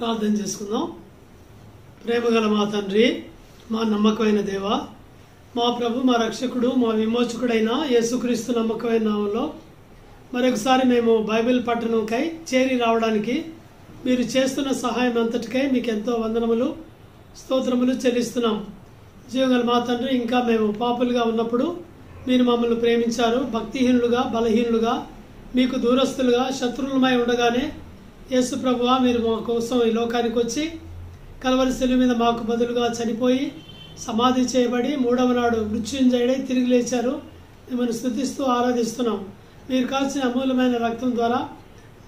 ప్రార్థన చేసుకుందాం. ప్రేమగల మా తండ్రి, మా నమ్మకమైన దేవ, మా ప్రభు, మా రక్షకుడు, మా విమోచకుడైన యేసుక్రీస్తు నమ్మకమైన నామంలో మరొకసారి మేము బైబిల్ పట్టణంకై చేరి రావడానికి మీరు చేస్తున్న సహాయం అంతటికై మీకు ఎంతో వందనములు, స్తోత్రములు చెల్లిస్తున్నాం. జీవగల మా తండ్రి, ఇంకా మేము పాపులుగా ఉన్నప్పుడు మీరు మమ్మల్ని ప్రేమించారు. భక్తిహీనులుగా, బలహీనులుగా, మీకు దూరస్తులుగా, శత్రువులమై ఉండగానే యేసు ప్రభువా మీరు మా కోసం ఈ లోకానికి వచ్చి కల్వరి శిలువ మీద మాకు బదులుగా చనిపోయి సమాధి చేయబడి మూడవ నాడు మృత్యుంజయుడై తిరిగి లేచారు. మిమ్మల్ని స్తుతిస్తూ ఆరాధిస్తున్నాం. మీరు కాల్చిన అమూల్యమైన రక్తం ద్వారా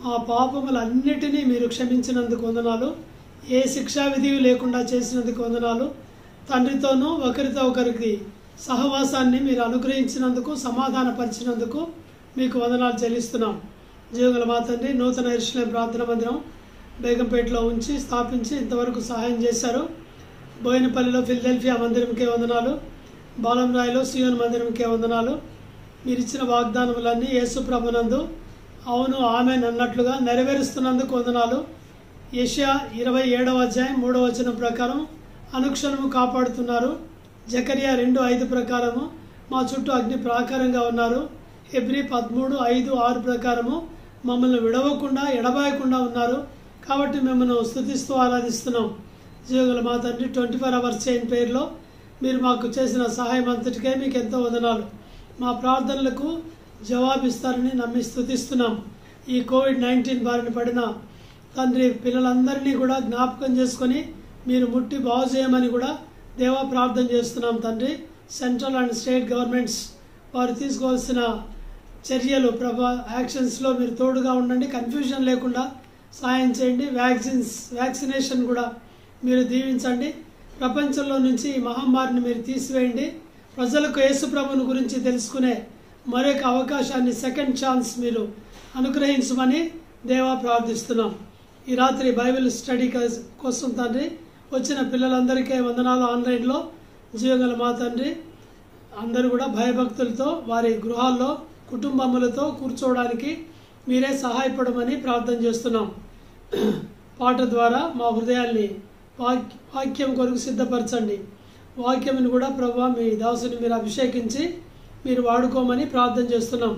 మా పాపములన్నిటినీ మీరు క్షమించినందుకు వందనాలు. ఏ శిక్షా విధి లేకుండా చేసినందుకు వందనాలు. తండ్రితోనూ ఒకరితో ఒకరికి సహవాసాన్ని మీరు అనుగ్రహించినందుకు, సమాధానపరిచినందుకు మీకు వందనాలు చెల్లిస్తున్నాం. జీవగల మా తండ్రి, నూతన యెరూషలేము ప్రార్థన మందిరం బేగంపేటలో ఉంచి స్థాపించి ఇంతవరకు సహాయం చేశారు. బోయినపల్లిలో ఫిలదెల్ఫియా మందిరంకే వందనాలు. బాలంరాయిలో సియోన్ మందిరంకే వందనాలు. మీరు ఇచ్చిన వాగ్దానములన్నీ యేసు ప్రభునందు అవును ఆమెన్ అన్నట్లుగా నెరవేరుస్తున్నందుకు వందనాలు. యెషయా 27వ అధ్యాయం 3వ వచనం ప్రకారం అనుక్షణము కాపాడుతున్నారు. జకరియా 2:5 ప్రకారము మా చుట్టూ అగ్ని ప్రాకారంగా ఉన్నారు. హెబ్రీ 13:5-6 ప్రకారము మమ్మల్ని విడవకుండా ఎడబాయకుండా ఉన్నారు. కాబట్టి మిమ్మల్ని స్తుతిస్తూ ఆరాధిస్తున్నాం. జీవగల మా తండ్రి, 24 అవర్స్ చైన్ పేరులో మీరు మాకు చేసిన సహాయం అంతటికే మీకు ఎంతో వందనాలు. మా ప్రార్థనలకు జవాబిస్తారని నమ్మి స్తుతిస్తున్నాం. ఈ కోవిడ్-19 బారిన పడిన తండ్రి పిల్లలందరినీ కూడా జ్ఞాపకం చేసుకొని మీరు ముట్టి బాగు చేయమని కూడా దేవా ప్రార్థన చేస్తున్నాం. తండ్రి, సెంట్రల్ అండ్ స్టేట్ గవర్నమెంట్స్ వారు తీసుకోవాల్సిన చర్యలు యాక్షన్స్లో మీరు తోడుగా ఉండండి. కన్ఫ్యూజన్ లేకుండా సాయం చేయండి. వ్యాక్సినేషన్ కూడా మీరు దీవించండి. ప్రపంచంలో నుంచి ఈ మహమ్మారిని మీరు తీసివేయండి. ప్రజలకు యేసు ప్రభువుని గురించి తెలుసుకునే మరొక అవకాశాన్ని, సెకండ్ ఛాన్స్ మీరు అనుగ్రహించమని దేవా ప్రార్థిస్తున్నాం. ఈ రాత్రి బైబిల్ స్టడీ కోసం తండ్రి వచ్చిన పిల్లలందరికీ వందనాలు. ఆన్లైన్లో జీవగల మా తండ్రి అందరూ కూడా భయభక్తులతో వారి గృహాల్లో కుటుంబములతో కూర్చోవడానికి మీరే సహాయపడమని ప్రార్థన చేస్తున్నాం. పాట ద్వారా మా హృదయాల్ని వాక్యం కొరకు సిద్ధపరచండి. వాక్యమును కూడా ప్రభువా మీ దాసుని మీరు అభిషేకించి మీరు వాడుకోమని ప్రార్థన చేస్తున్నాం.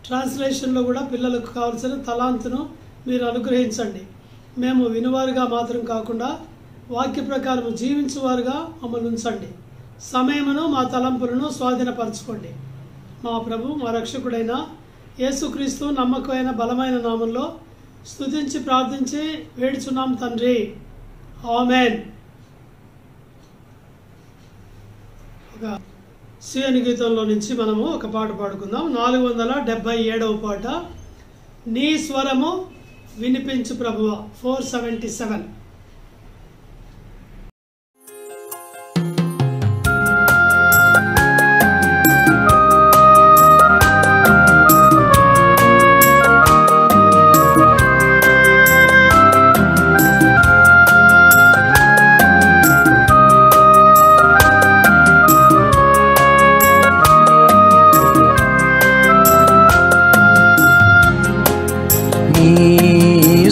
ట్రాన్స్లేషన్లో కూడా పిల్లలకు కావాల్సిన తలాంతును మీరు అనుగ్రహించండి. మేము వినువారుగా మాత్రం కాకుండా వాక్య ప్రకారం జీవించువారుగా మమ్మల్ని ఉంచండి. సమయమును మా తలంపులను స్వాధీనపరచుకోండి. మా ప్రభు, మా రక్షకుడైన యేసుక్రీస్తు నమ్మకమైన బలమైన నామంలో స్తుతించి ప్రార్థించి వేడుచున్నాం తండ్రి, ఆమేన్. ఒక సియోను గీతంలో నుంచి మనము ఒక పాట పాడుకుందాం. 477వ పాట, నీ స్వరము వినిపించు ప్రభువా, 477.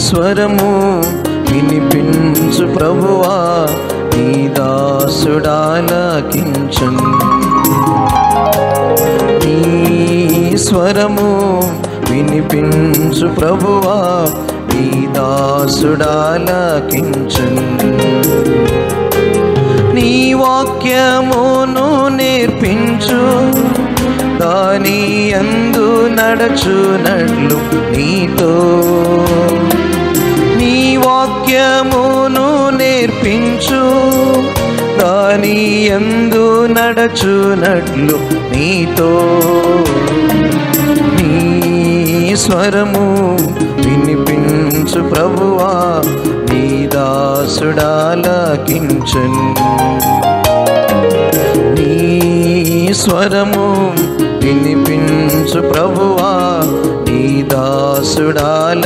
స్వరము వినిపించు ప్రభువా, నీ దాసుడాలకించును. నీ స్వరము వినిపించు ప్రభువా, నీ దాసుడాలకించును. నీ వాక్యమును నేర్పించు, దాని యందు నడచునట్లు నీతో. నీ వాక్యమును నేర్పించు, దాని యందు నడచునట్లు నీతో. నీ స్వరము వినిపించు ప్రభువా, నీ దాసుడాలకించును. నీ స్వరము వినిపించు ప్రభువా, నీ దాసుడాలకించును.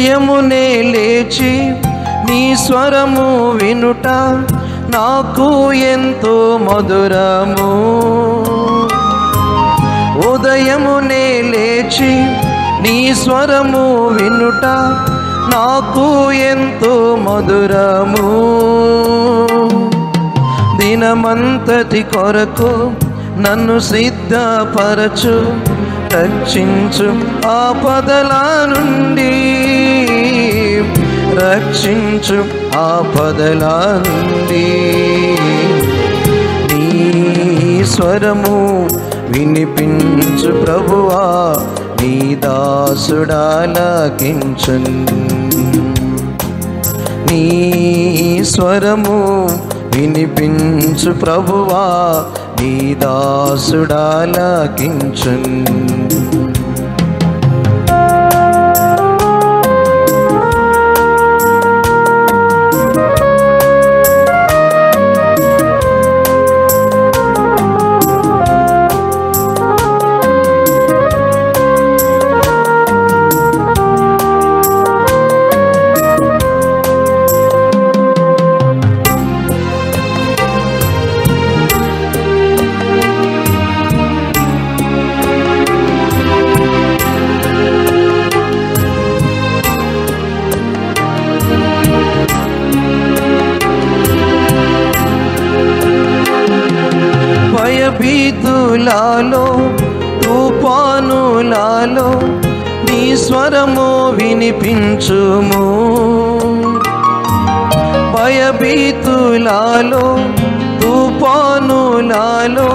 ఉదయమునే లేచి నీ స్వరము వినుట నాకు ఎంతో మధురము. ఉదయమునే లేచి నీ స్వరము వినుట నాకు ఎంతో మధురము. దినమంతటి కొరకు నన్ను సిద్ధపరచు, రక్షించు ఆపదల నుండి, రక్షించు ఆపదల నుండి. నీ స్వరము వినిపించు ప్రభువా, నీ దాసుడాలకించున్. నీ స్వరము వినిపించు ప్రభువా, నీ దాసుడాలకించున్. భయభీతులలో తుఫానులలో నీ స్వరము వినిపించుము. భయభీతులలో తుఫానులలో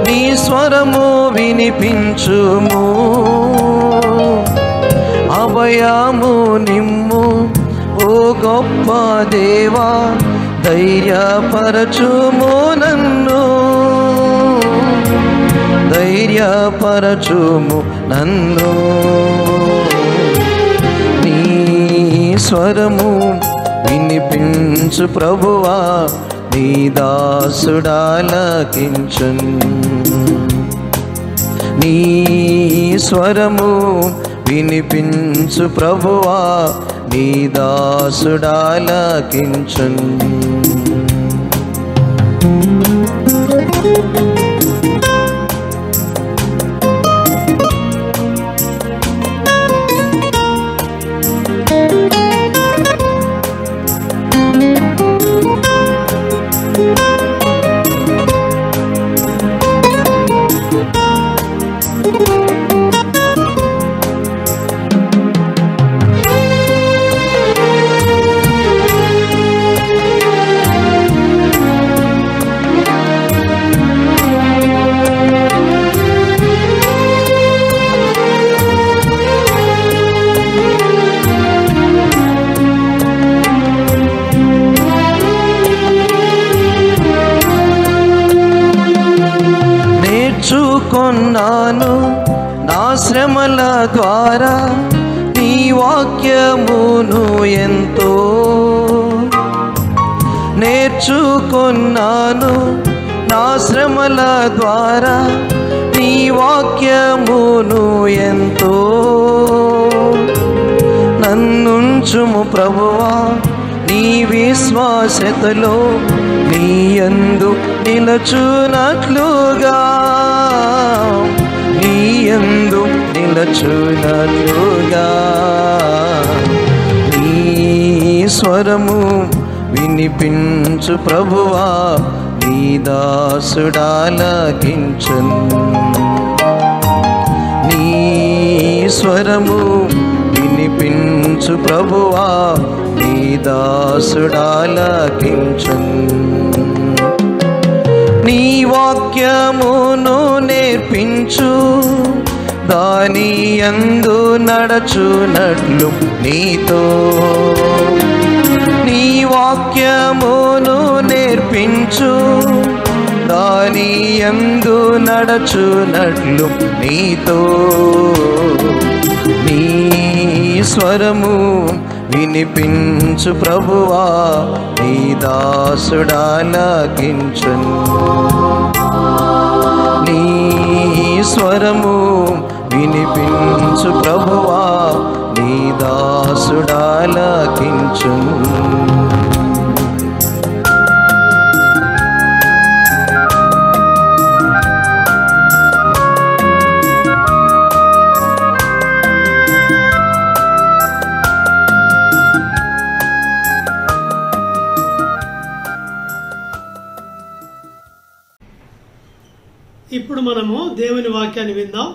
నీ స్వరము వినిపించుము. అభయము నిమ్ము ఓ గొప్ప దేవా, ధైర్యపరచుము నన్ను, ధైర్యపరచుము నన్ను. నీ స్వరము వినిపించు ప్రభువా, నీ దాసుడాలకించున్. నీ స్వరము వినిపించు ప్రభువా, నీ దాసుడాలకించున్. నేర్చుకొన్నాను నా శ్రమల ద్వారా నీ వాక్యమును ఎంతో. నేర్చుకొన్నాను నా శ్రమల ద్వారా నీ వాక్యమును ఎంతో. నన్నుంచుము ప్రభువా నీ విశ్వాసతలో, నీ యందు నిలచునట్లుగా, నీ యందు నిలచునట్లుగా. నీ స్వరము వినిపించు ప్రభువా, నీ దాసుడాలకించున్. నీ స్వరము వినిపించు ప్రభువా, నీ దాసుడాలకించున్. నీ వాక్యమును నేర్పించు, దాని యందు నడచునట్లు నీతో. నీ వాక్యమును నేర్పించు, దాని యందు నడచునట్లు నీతో. నీ స్వరము వినిపించు ప్రభువా, నీ దాసుడాలకించున్. నీ స్వరము వినిపించు ప్రభువా, నీ దాసుడాలకించు. ఇప్పుడు మనము దేవుని వాక్యాన్ని విందాం.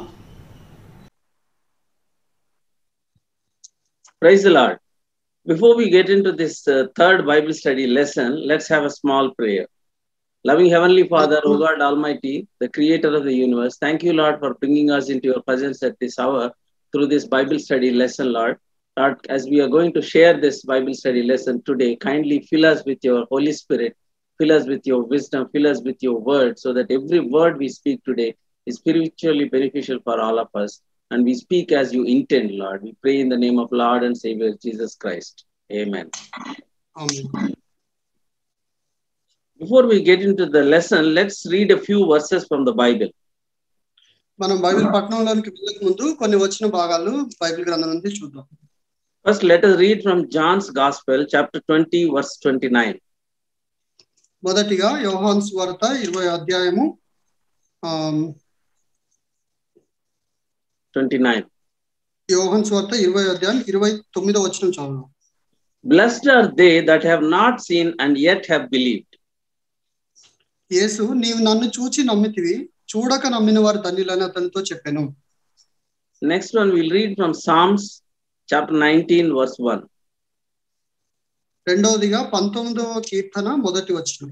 Praise the Lord. Before we get into this third Bible study lesson, let's have a small prayer. Loving Heavenly Father, O God Almighty, the creator of the universe, thank you, Lord, for bringing us into your presence at this hour through this Bible study lesson, Lord. Lord, as we are going to share this Bible study lesson today, kindly fill us with your Holy Spirit, fill us with your wisdom, fill us with your word, so that every word we speak today is spiritually beneficial for all of us. And we speak as you intend, Lord. We pray in the name of Lord and Savior Jesus Christ. Amen. Amen. Before we get into the lesson, let's read a few verses from the Bible. మనం Bible పఠనంలోనికి వెళ్ళక ముందు కొన్ని వచ్చిన భాగాలు Bible గ్రంథం నుంచి చూద్దాం. First, let us read from John's Gospel, chapter 20, verse 29. మొదటిగా యోహాను సువార్త 20వ అధ్యాయము 29. యోహాను సువార్త 20వ అధ్యాయం 29వ వచనం చదువుదాం. Blessed are they that have not seen and yet have believed. యేసు, నీవు నన్ను చూచి నమ్మితివి, చూడక నమ్మిన వారు ధన్యులని అతనితో చెప్పెను. Next one, we'll read from Psalms, chapter 19, verse 1. రెండవదిగా 19వ కీర్తన మొదటి వచనం.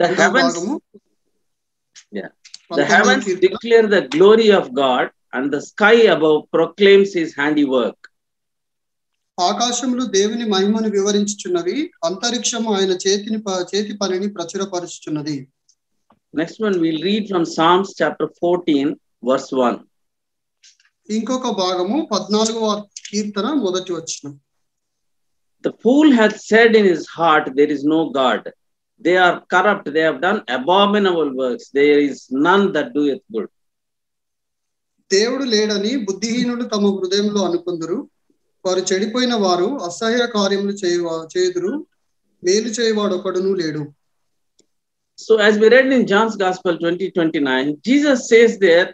The heavens declare the glory of God, and the sky above proclaims his handiwork. ఆకాశములు దేవుని మహిమను వివరించుచున్నవి, అంతరిక్షము ఆయన చేతి పనిని ప్రచురపరుచుచున్నది. Next one, we'll read from Psalms chapter 14, verse 1. ఇంకొక భాగము 14వ కీర్తన మొదటి వచనం. The fool hath said in his heart, there is no God. They are corrupt, they have done abominable works. There is none that doeth good. దేవుడు లేడని బుద్ధిహీనులు తమ హృదయంలో అనుకుందురు. వారు చెడిపోయిన వారు అసహ్య కార్యములు చేయుదురు. మేలు చేయవాడు ఒకడును లేడు. So as we read in John's Gospel 20:29, Jesus says there,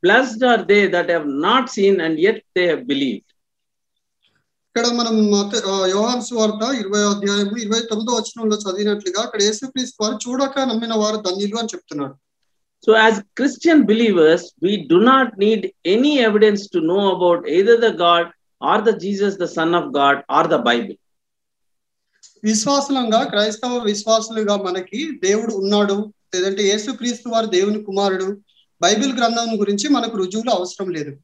blessed are they that have not seen and yet they have believed. ఇక్కడ మనం యోహాను సువార్త 20వ అధ్యాయము 29వ వచనంలో చదివినట్లుగా అక్కడ యేసుక్రీస్తు వారు చూడక నమ్మిన వారు ధన్యులు అని చెప్తున్నాడు. So as Christian believers, we do not need any evidence to know about either the God or the Jesus, the Son of God, or the Bible. విశ్వాసులంగా క్రైస్తవ విశ్వాసులుగా మనకి దేవుడు ఉన్నాడు, లేదంటే యేసుక్రీస్తు వారు దేవుని కుమారుడు, బైబిల్ గ్రంథం గురించి మనకు రుజువులు అవసరం లేదు.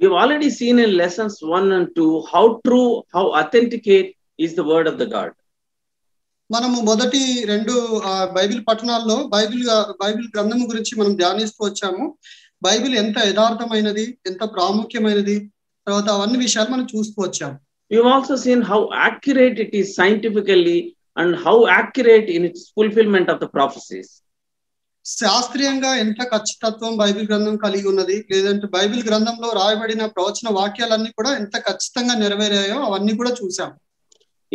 We've already seen in lessons 1 and 2 how true, how authenticate is the word of the God. మనము మొదటి రెండు బైబిల్ పఠనాల్లో బైబిల్ గ్రంథం గురించి మనం ధ్యానిస్తూ వచ్చాము. బైబిల్ ఎంత యథార్థమైనది, ఎంత ప్రాముఖ్యమైనది, తర్వాత అవన్నీ విషయాలు మనం చూస్తూ వచ్చాము. We've also seen how accurate it is scientifically and how accurate in its fulfillment of the prophecies. శాస్త్రీయంగా ఎంత ఖచ్చితత్వం బైబిల్ గ్రంథం కలిగి ఉన్నది, లేదంటే బైబిల్ గ్రంథంలో రాయబడిన ప్రవచన వాక్యాలన్నీ కూడా ఎంత ఖచ్చితంగా నెరవేరాయో అవన్నీ కూడా చూసాం.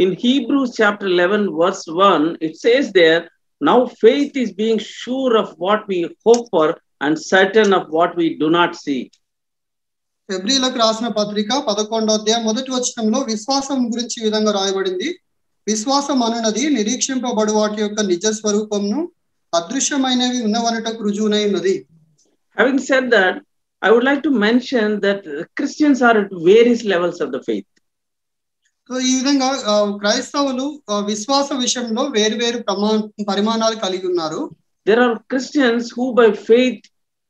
In Hebrews chapter 11 verse 1, it says there, now faith is being sure of what we hope for and certain of what we do not see. హెబ్రీయులకు రాసిన పత్రిక 11వ అధ్యాయం మొదటి వచనంలో విశ్వాసం గురించి ఈ విధంగా రాయబడింది. విశ్వాసం అనున్నది నిరీక్షింపబడు వాటి యొక్క నిజ స్వరూపంను అదృశ్యమైనవి ఉన్నవనటకు రుజువునై ఉన్నది. Having said that, I would like to mention that Christians are at various levels of the faith. So ఈ విధంగా క్రైస్తవులు విశ్వాస విషయంలో వేరు పరిమాణాలు కలిగి ఉన్నారు. There are Christians who by faith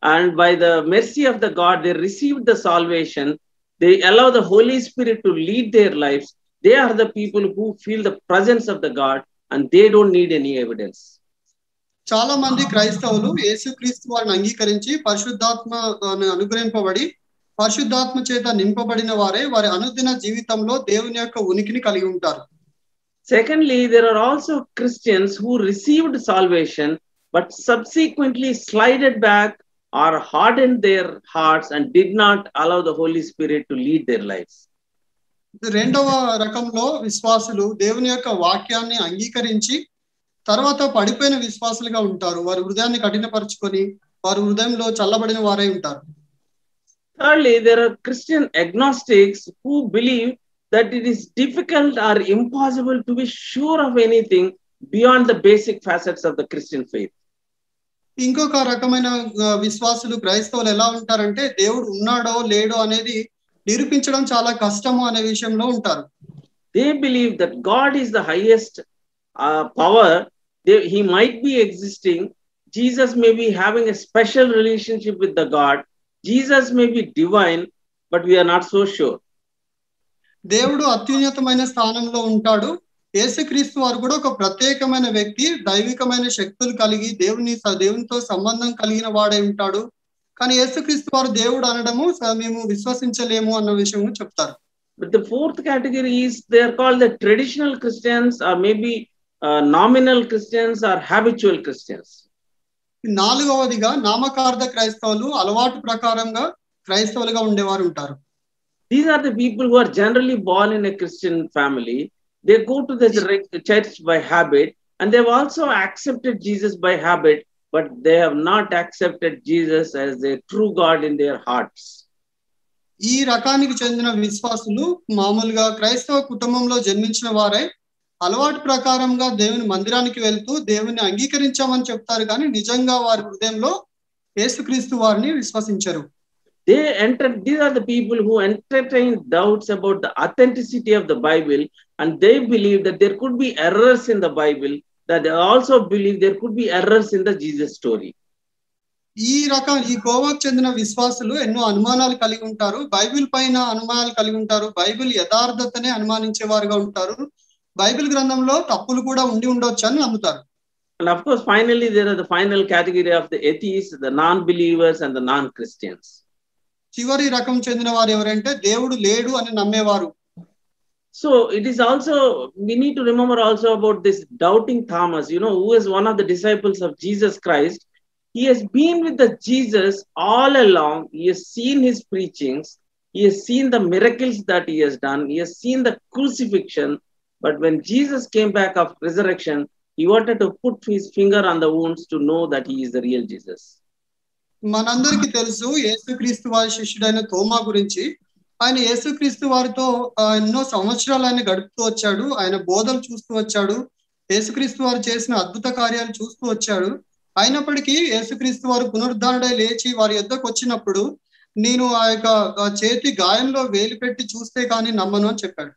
and by the mercy of the God, they received the salvation. They allow the Holy Spirit to lead their lives. They are the people who feel the presence of the God and they don't need any evidence. చాలా మంది క్రైస్తవులు యేసుక్రీస్తు వారిని అంగీకరించి పరిశుద్ధాత్మ అనుగ్రహింపబడి పరిశుద్ధాత్మ చేత నింపబడిన వారే వారి అనుదిన జీవితంలో దేవుని యొక్క ఉనికిని కలిగి ఉంటారు. Secondly, there are also Christians who received salvation but subsequently slided back or hardened their hearts and did not allow the Holy Spirit to lead their lives. రెండవ రకంలో విశ్వాసులు దేవుని యొక్క వాక్యాన్ని అంగీకరించి తర్వాత పడిపోయిన విశ్వాసులుగా ఉంటారు. వారి హృదయాన్ని కఠినపరుచుకొని వారి హృదయంలో చల్లబడిన వారై ఉంటారు. Thirdly, there are Christian agnostics who believe that it is difficult or impossible to be sure of anything beyond the basic facets of the Christian faith. ఇంకొక రకమైన విశ్వాసులు క్రైస్తవులు ఎలా ఉంటారంటే దేవుడు ఉన్నాడో లేడో అనేది నిరూపించడం చాలా కష్టము అనే విషయంలో ఉంటారు. They believe that God is the highest power. He might be existing. Jesus may be having a special relationship with the God. Jesus may be divine, but we are not so sure. దేవుడు అత్యున్నతమైన స్థానంలో ఉంటాడు. యేసుక్రీస్తు వారు కూడా ఒక ప్రత్యేకమైన వ్యక్తి, దైవికమైన శక్తులు కలిగి దేవునితో సంబంధం కలిగిన వాడై ఉంటాడు. కానీ యేసుక్రీస్తు వారు దేవుడు అనడము మేము విశ్వసించలేము అన్న విషయం చెప్తారు. But the fourth category is they are called the traditional Christians, or maybe nominal Christians or habitual Christians. నాలుగవదిగా నామకార్థ క్రైస్తవులు, అలవాటు ప్రకారంగా క్రైస్తవులుగా ఉండేవారు ఉంటారు. These are the people who are generally born in a Christian family. They go to the church by habit, and they've also accepted Jesus by habit, but they have not accepted Jesus as their true God in their hearts. ఈ రకానికి చెందిన విశ్వాసులు మామూలుగా క్రైస్తవ కుటుంబంలో జన్మించిన వారై అలవాటు ప్రకారంగా దేవుని మందిరానికి వెళ్తూ దేవుని అంగీకరించామని చెప్తారు, కానీ నిజంగా వారి హృదయంలో యేసుక్రీస్తు వారిని విశ్వసించరు. These are the people who entertain doubts about the authenticity of the Bible, and they believe that there could be errors in the Bible, that they also believe there could be errors in the Jesus story. ఈ కోవకు చెందిన విశ్వాసులు ఎన్నో అనుమానాలు కలిగి ఉంటారు, Bible పైన అనుమానాలు కలిగి ఉంటారు, బైబిల్ యథార్థతనే అనుమానించే వారుగా ఉంటారు, బైబిల్ గ్రంథంలో తప్పులు కూడా ఉండి ఉండొచ్చు అని నమ్ముతారు. And of course, finally, there are the final category of the atheists, the non-believers and the non-Christians. చివరి రకం చెందిన వారు ఎవరంటే దేవుడు లేడు అని నమ్మేవారు. So it is also, we need to remember also about this doubting Thomas, who is one of the disciples of Jesus Christ. He has been with the Jesus all along. He has seen his preachings. He has seen the miracles that he has done. He has seen the crucifixion. But when Jesus came back of resurrection, he wanted to put his finger on the wounds to know that he is the real Jesus. మనందరికీ తెలుసు యేసుక్రీస్తు వారి శిష్యుడైన తోమా గురించి. ఆయన యేసుక్రీస్తు వారితో ఎన్నో సంవత్సరాలు ఆయన గడుపుతూ వచ్చాడు, ఆయన బోధలు చూస్తూ వచ్చాడు, యేసుక్రీస్తు వారు చేసిన అద్భుత కార్యాలు చూస్తూ వచ్చాడు. అయినప్పటికీ యేసుక్రీస్తు వారు పునరుద్ధారుడై లేచి వారి యొద్దకు వచ్చినప్పుడు నేను ఆ యొక్క చేతి గాయంలో వేలు పెట్టి చూస్తే కానీ నమ్మను అని చెప్పాడు.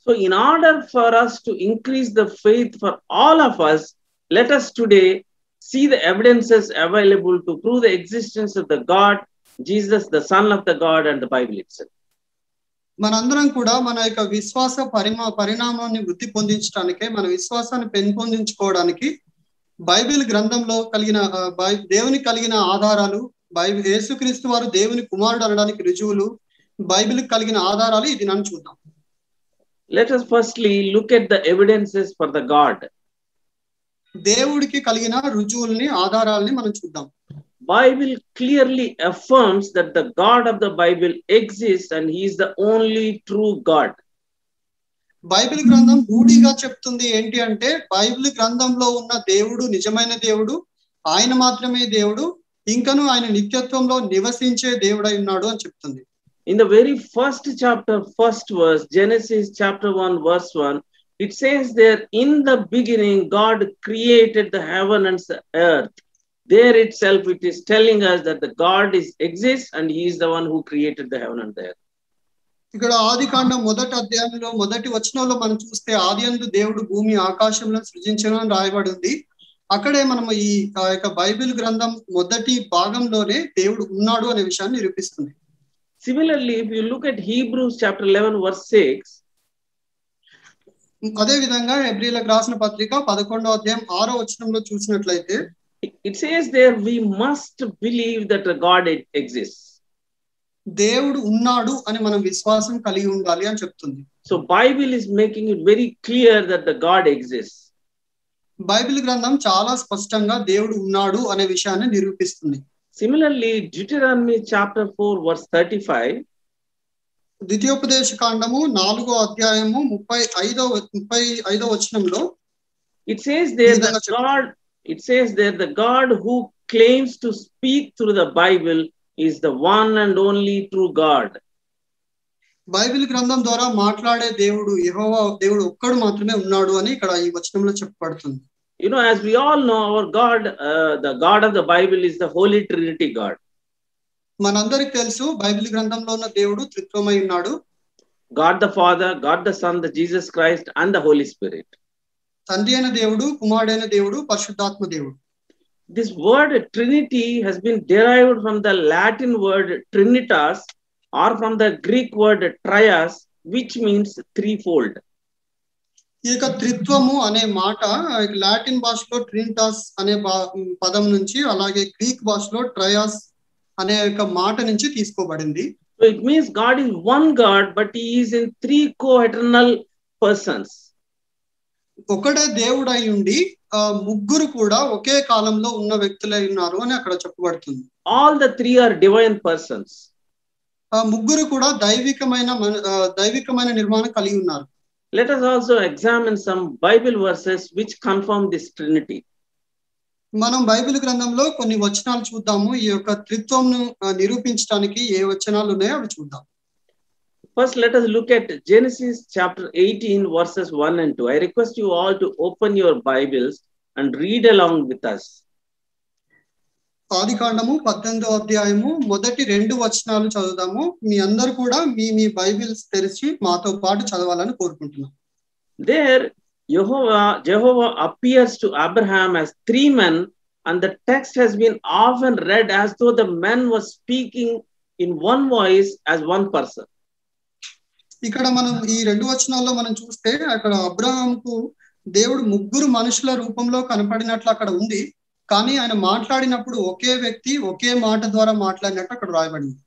So in order for us to increase the faith for all of us, let us today see the evidences available to prove the existence of the God, Jesus, the Son of the God, and the Bible itself. మనందరం కూడా మన యొక్క విశ్వాస పరిణామాన్ని వృద్ధి పొందించడానికి, మన విశ్వాసాన్ని పెంపొందించుకోవడానికి బైబిల్ గ్రంథంలో కలిగిన దేవుని కలిగిన ఆధారాలు, బైబిల్ యేసుక్రీస్తు వారు దేవుని కుమారుడు అనడానికి రుజువులు, బైబిల్ కలిగిన ఆధారాలు ఇది నన్ను చూద్దాం. Let us firstly look at the evidences for the God. దేవుడికి కలిగిన రుజువుల్ని, ఆధారాలని మనం చూద్దాం. Bible clearly affirms that the God of the Bible exists and he is the only true God. Bible గ్రంథం రూఢిగా చెప్తుంది ఏంటి అంటే బైబిల్ గ్రంథంలో ఉన్న దేవుడు నిజమైన దేవుడు, ఆయన మాత్రమే దేవుడు, ఇంకను ఆయన నిత్యత్వంలో నివసించే దేవుడై ఉన్నాడు అని చెప్తుంది. In the very first chapter, first verse, Genesis chapter 1 verse 1, it says there, in the beginning God created the heaven and the earth. There itself it is telling us that the God exists and he is the one who created the heaven and the earth. ఇక్కడ ఆదికాండం మొదటి అధ్యాయంలో మొదటి వచనంలో మనం చూస్తే ఆదియందు దేవుడు భూమి ఆకాశంలో సృజించను అని రాయబడి ఉంది. అక్కడే మనం ఈ యొక్క బైబిల్ గ్రంథం మొదటి భాగంలోనే దేవుడు ఉన్నాడు అనే విషయాన్ని నిరూపిస్తుంది. Similarly, if you look at Hebrews chapter 11 verse 6, అదే విధంగా హెబ్రీయులకు రాసిన పత్రిక 11వ అధ్యాయం 6వ వచనంలో చూసినట్లయితే it says there we must believe that a God exists. దేవుడు ఉన్నాడు అని మనం విశ్వాసం కలిగి ఉండాలి అని చెప్తుంది. So Bible is making it very clear that the God exists. Bible గ్రంథం చాలా స్పష్టంగా దేవుడు ఉన్నాడు అనే విషయాన్ని నిరూపిస్తుంది. Similarly, Deuteronomy chapter 4 verse 35, ద్వితీయోపదేశ కాండము 4వ అధ్యాయము 35వ వచనంలో it says there విధంగా that the God who claims to speak through the Bible is the one and only true God. Bible గ్రంథం ద్వారా మాట్లాడే దేవుడు యెహోవా దేవుడు ఒక్కడు మాత్రమే ఉన్నాడు అని ఇక్కడ ఈ వచనంలో చెప్పబడుతుంది. You know, as we all know, our God, the God of the Bible is the Holy Trinity God. మనందరికి తెలుసు బైబిల్ గ్రంథంలో ఉన్న దేవుడు త్రిత్వమై ఉన్నాడు. God the Father, God the Son, the Jesus Christ, and the Holy Spirit. తండ్రి అయిన దేవుడు, కుమారుడైన దేవుడు, పరిశుద్ధాత్మ దేవుడు. This word Trinity has been derived from the Latin word Trinitas or from the Greek word Trias, which means threefold. ఈ యొక్క త్రిత్వము అనే మాట లాటిన్ భాషలో ట్రినిటాస్ అనే పదం నుంచి, అలాగే గ్రీక్ భాషలో ట్రయాస్ అనే యొక్క మాట నుంచి తీసుకోబడింది. So it means God is one God, but he is in three co-eternal persons. ఒకడే దేవుడై ఉండి ముగ్గురు కూడా ఒకే కాలంలో ఉన్న వ్యక్తులై ఉన్నారు అని అక్కడ చెప్పబడుతుంది. All the three are divine persons. ముగ్గురు కూడా దైవికమైన నిర్మాణం కలిగి ఉన్నారు. Let us also examine some Bible verses which confirm this Trinity. మనం బైబిల్ గ్రంథంలో కొన్ని వచనాలు చూద్దాము. ఈ యొక్క త్రిత్వంను నిరూపించడానికి ఏ వచనాలు ఉన్నాయో అవి చూద్దాం. First, let us look at Genesis chapter 18 verses 1 and 2. I request you all to open your Bibles and read along with us. ఆదికాండము 18వ అధ్యాయము మొదటి 2 వచనాలు చదువుదాము. మీ అందరూ కూడా మీ బైబిల్స్ తెరిచి మాతో పాటు చదవాలని కోరుకుంటున్నాం. There Jehovah appears to Abraham as three men, and the text has been often read as though the men were speaking in one voice as one person. ఇక్కడ మనం ఈ 2 వచనాల్లో మనం చూస్తే అక్కడ అబ్రహాముకు దేవుడు ముగ్గురు మనుషుల రూపంలో కనపడినట్లు అక్కడ ఉంది. కానీ ఆయన మాట్లాడినప్పుడు ఒకే వ్యక్తి ఒకే మాట ద్వారా మాట్లాడినట్టు అక్కడ రాయబడింది.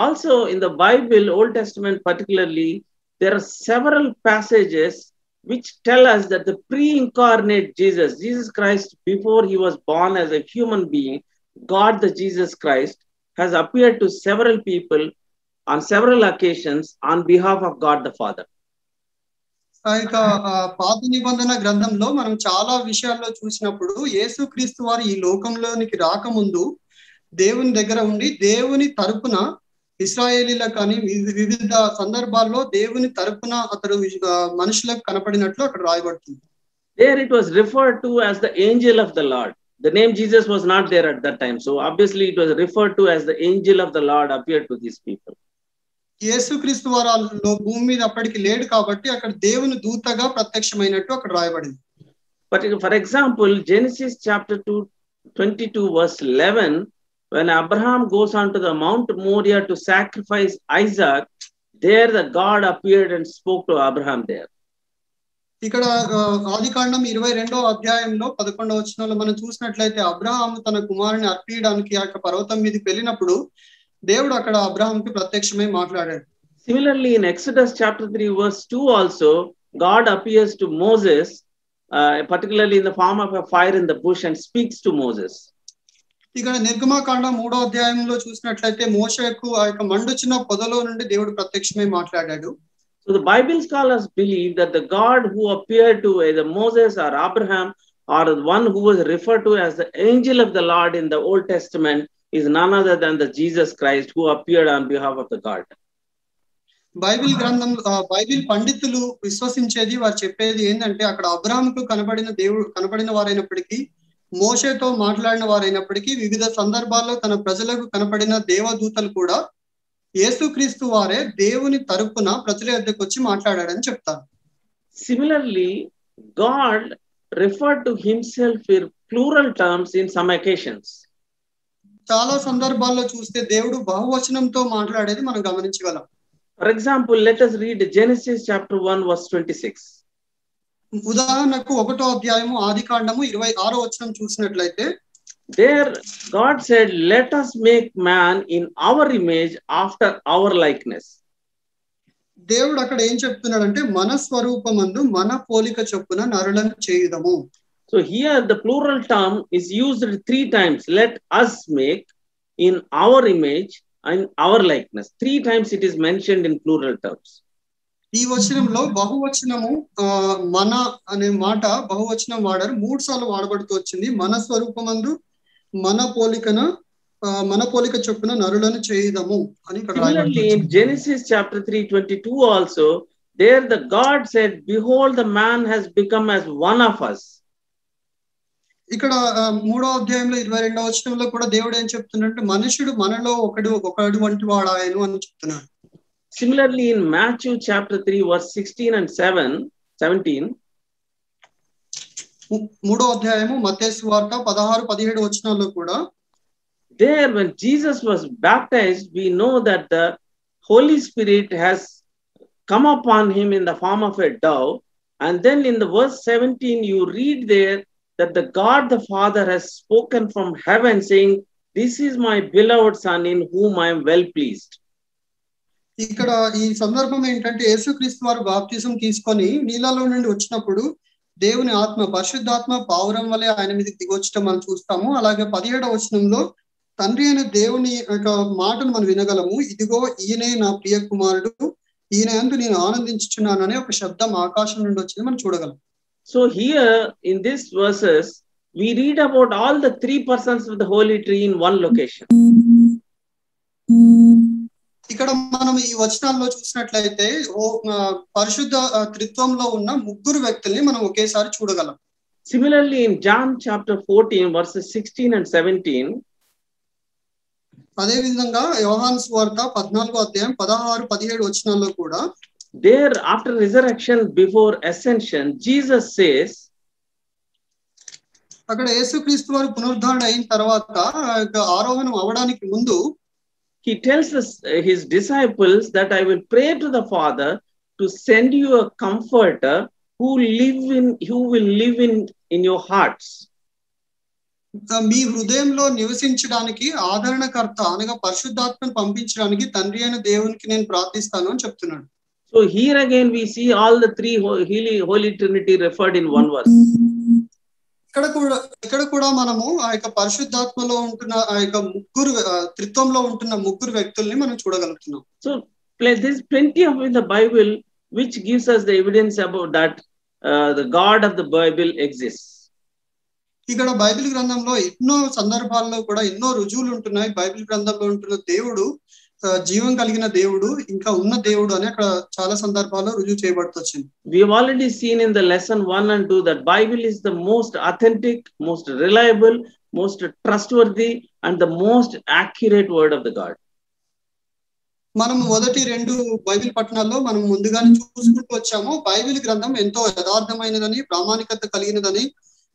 Also in the Bible, Old Testament particularly, there are several passages which tell us that the pre-incarnate Jesus Christ, before he was born as a human being, God the Jesus Christ has appeared to several people on several occasions on behalf of God the Father. ఇక పాత నిబంధన గ్రంథంలో మనం చాలా విషయాల్లో చూసినప్పుడు యేసుక్రీస్తు వారు ఈ లోకంలోనికి రాకముందు దేవుని దగ్గర ఉండి దేవుని తరపున ఇశ్రాయేలీలకు కానీ వివిధ సందర్భాల్లో దేవుని తరపున అతడు మనుషులకు కనపడినట్లు అక్కడ రాయబడుతుంది. There it was referred to as the angel of the Lord. The name Jesus was not there at that time, so obviously it was referred to as the angel of the Lord appeared to these people. యేసుక్రీస్తు వారు భూమి మీద అప్పటికి లేడు కాబట్టి అక్కడ దేవుని దూతగా ప్రత్యక్షమైనట్టు అక్కడ రాయబడింది. But for example, Genesis chapter 22 verse 11, when Abraham goes on to the Mount Moriah to sacrifice Isaac, there the God appeared and spoke to Abraham there. ఇక్కడ ఆదికాండం 22వ అధ్యాయంలో 11వ వచనంలో మనం చూసినట్లయితే అబ్రహాము తన కుమారుని అర్పించడానికి ఆ పర్వతం మీదకి వెళ్ళినప్పుడు దేవుడు అక్కడ అబ్రహాంకి ప్రత్యక్షమై మాట్లాడాడు. Similarly, in Exodus chapter 3 verse 2 also, God appears to Moses, particularly in the form of a fire in the bush, and speaks to Moses. ఇక్కడ నిర్గమకాండం 3వ అధ్యాయంలో చూసినట్లయితే మోషేకు ఆ యొక్క మండుచున్న పొదలో నుండి దేవుడు ప్రత్యక్షమై మాట్లాడాడు. So the Bible scholars believe that the God who appeared to either Moses or Abraham, or the one who was referred to as the angel of the Lord in the Old Testament, is none other than the Jesus Christ who appeared on behalf of the God. Bible గ్రంథం Bible పండితులు విశ్వసించేది వారు చెప్పేది ఏంటంటే అక్కడ అబ్రహాముకు కనబడిన వారైనప్పటికీ మోషేతో మాట్లాడిన వారైనప్పటికీ వివిధ సందర్భాల్లో తన ప్రజలకు కనపడిన దేవదూతలు కూడా యేసుక్రీస్తు వారే దేవుని తరపున ప్రజల యొద్దకు వచ్చి మాట్లాడాడని చెప్తారు. Similarly, God referred to himself in plural terms in some occasions. చాలా సందర్భాల్లో చూస్తే దేవుడు బహువచనంతో మాట్లాడేది మనం గమనించగలం. For example, let us read Genesis chapter 1 verse 26. ఉదాహరణకు 1వ అధ్యాయము ఆదికాండము 26వ వచనం చూసినట్లయితే there God said, let us make man in our image after our likeness. దేవుడు అక్కడ ఏం చెప్తున్నాడంటే మన స్వరూపమందు మన పోలిక చొప్పున నరులను చేయుదము. So here the plural term is used 3 times. Let us make in our image and our likeness. 3 times it is mentioned in plural terms. ఈ వచనంలో బహువచనము మన అనే మాట బహువచనం వాడారు 3 సార్లు వాడబడుతూ వచ్చింది. మన స్వరూపమందు మన పోలిక చొప్పున నరులను చేయుదము అని ఇక్కడ Similarly, in Genesis chapter 3:22 also, there the God said, behold, the man has become as one of us. ఇక్కడ 3వ అధ్యాయంలో 22వ వచనంలో కూడా దేవుడు ఏం చెప్తున్నాడంటే మనుషుడు మనలో ఒకడు వంటి వాడాయను అని చెప్తున్నాడు. Similarly, in Matthew chapter 3 verse 16 and 17, 3వ అధ్యాయము మత్తయి సువార్త 16-17 వచనాల్లో కూడా there when Jesus was baptized, we know that the Holy Spirit has come upon him in the form of a dove. And then in the verse 17, you read there that the God the Father has spoken from heaven saying, this is my beloved son in whom I am well pleased. ఇక్కడ ఈ సందర్భం ఏంటంటే యేసుక్రీస్తు వారు బాప్తిజం తీసుకొని నీళ్ళలో నుండి వచ్చినప్పుడు దేవుని ఆత్మ పరిశుద్ధాత్మ పావురం వలె ఆయన మీదకి దిగొచ్చటం మనం చూస్తాము. అలాగే 17వ వచనంలో తండ్రి అయిన దేవుని యొక్క మాటను మనం వినగలము. ఇదిగో ఈయనే నా ప్రియ కుమారుడు, ఈయన యందు నేను ఆనందించుచున్నాను అనే ఒక శబ్దం ఆకాశం నుండి వచ్చింది మనం చూడగలం. So here in these verses, we read about all the 3 persons of the Holy Trinity in one location. ఇక్కడ మనం ఈ వచనాల్లో చూసినట్లయితే పరిశుద్ధ త్రిత్వంలో ఉన్న 3 వ్యక్తుల్ని మనం ఒకేసారి చూడగలం. Similarly, in John chapter 14 verses 16 and 17, అదే విధంగా యోహాను సువార్త 14వ అధ్యాయం 16-17 వచనాల్లో కూడా there after resurrection before ascension, Jesus says, అక్కడ యేసుక్రీస్తు వారు పునరుద్ధరణ అయిన తర్వాత ఆరోహణం అవడానికి ముందు he tells his disciples that I will pray to the Father to send you a comforter who will live in your hearts. మీ హృదయంలో నివసించడానికి ఆదరణకర్త అనగా పరిశుద్ధాత్మను పంపించడానికి తండ్రి అయిన దేవునికి నేను ప్రార్థిస్తాను అని చెప్తున్నాడు. So here again we see all the 3 Holy Trinity referred in one verse. ఇక్కడ కూడా మనము ఆ యొక్క పరిశుద్ధాత్మలో ఉంటున్న ఆ యొక్క త్రిత్వంలో ఉంటున్న 3 వ్యక్తుల్ని మనం చూడగలుగుతున్నాం. So there's plenty of in the Bible which gives us the evidence about that the God of the Bible exists. ఇక్కడ బైబిల్ గ్రంథంలో ఎన్నో సందర్భాల్లో కూడా ఎన్నో రుజువులు ఉంటున్నాయి. బైబిల్ గ్రంథంలో ఉంటున్న దేవుడు జీవం కలిగిన దేవుడు ఇంకా ఉన్న దేవుడు అని అక్కడ చాలా సందర్భాల్లో రుజువు చేయబడుతొచ్చింది. We have already seen in the lesson 1 and 2 that Bible is the most authentic, most reliable, most trustworthy and the most accurate word of the God. మనం మొదటి 2 బైబిల్ పట్టణాల్లో మనం ముందుగానే చూసుకుంటూ వచ్చాము. బైబిల్ గ్రంథం ఎంతో యథార్థమైనదని, ప్రామాణికత కలిగినదని,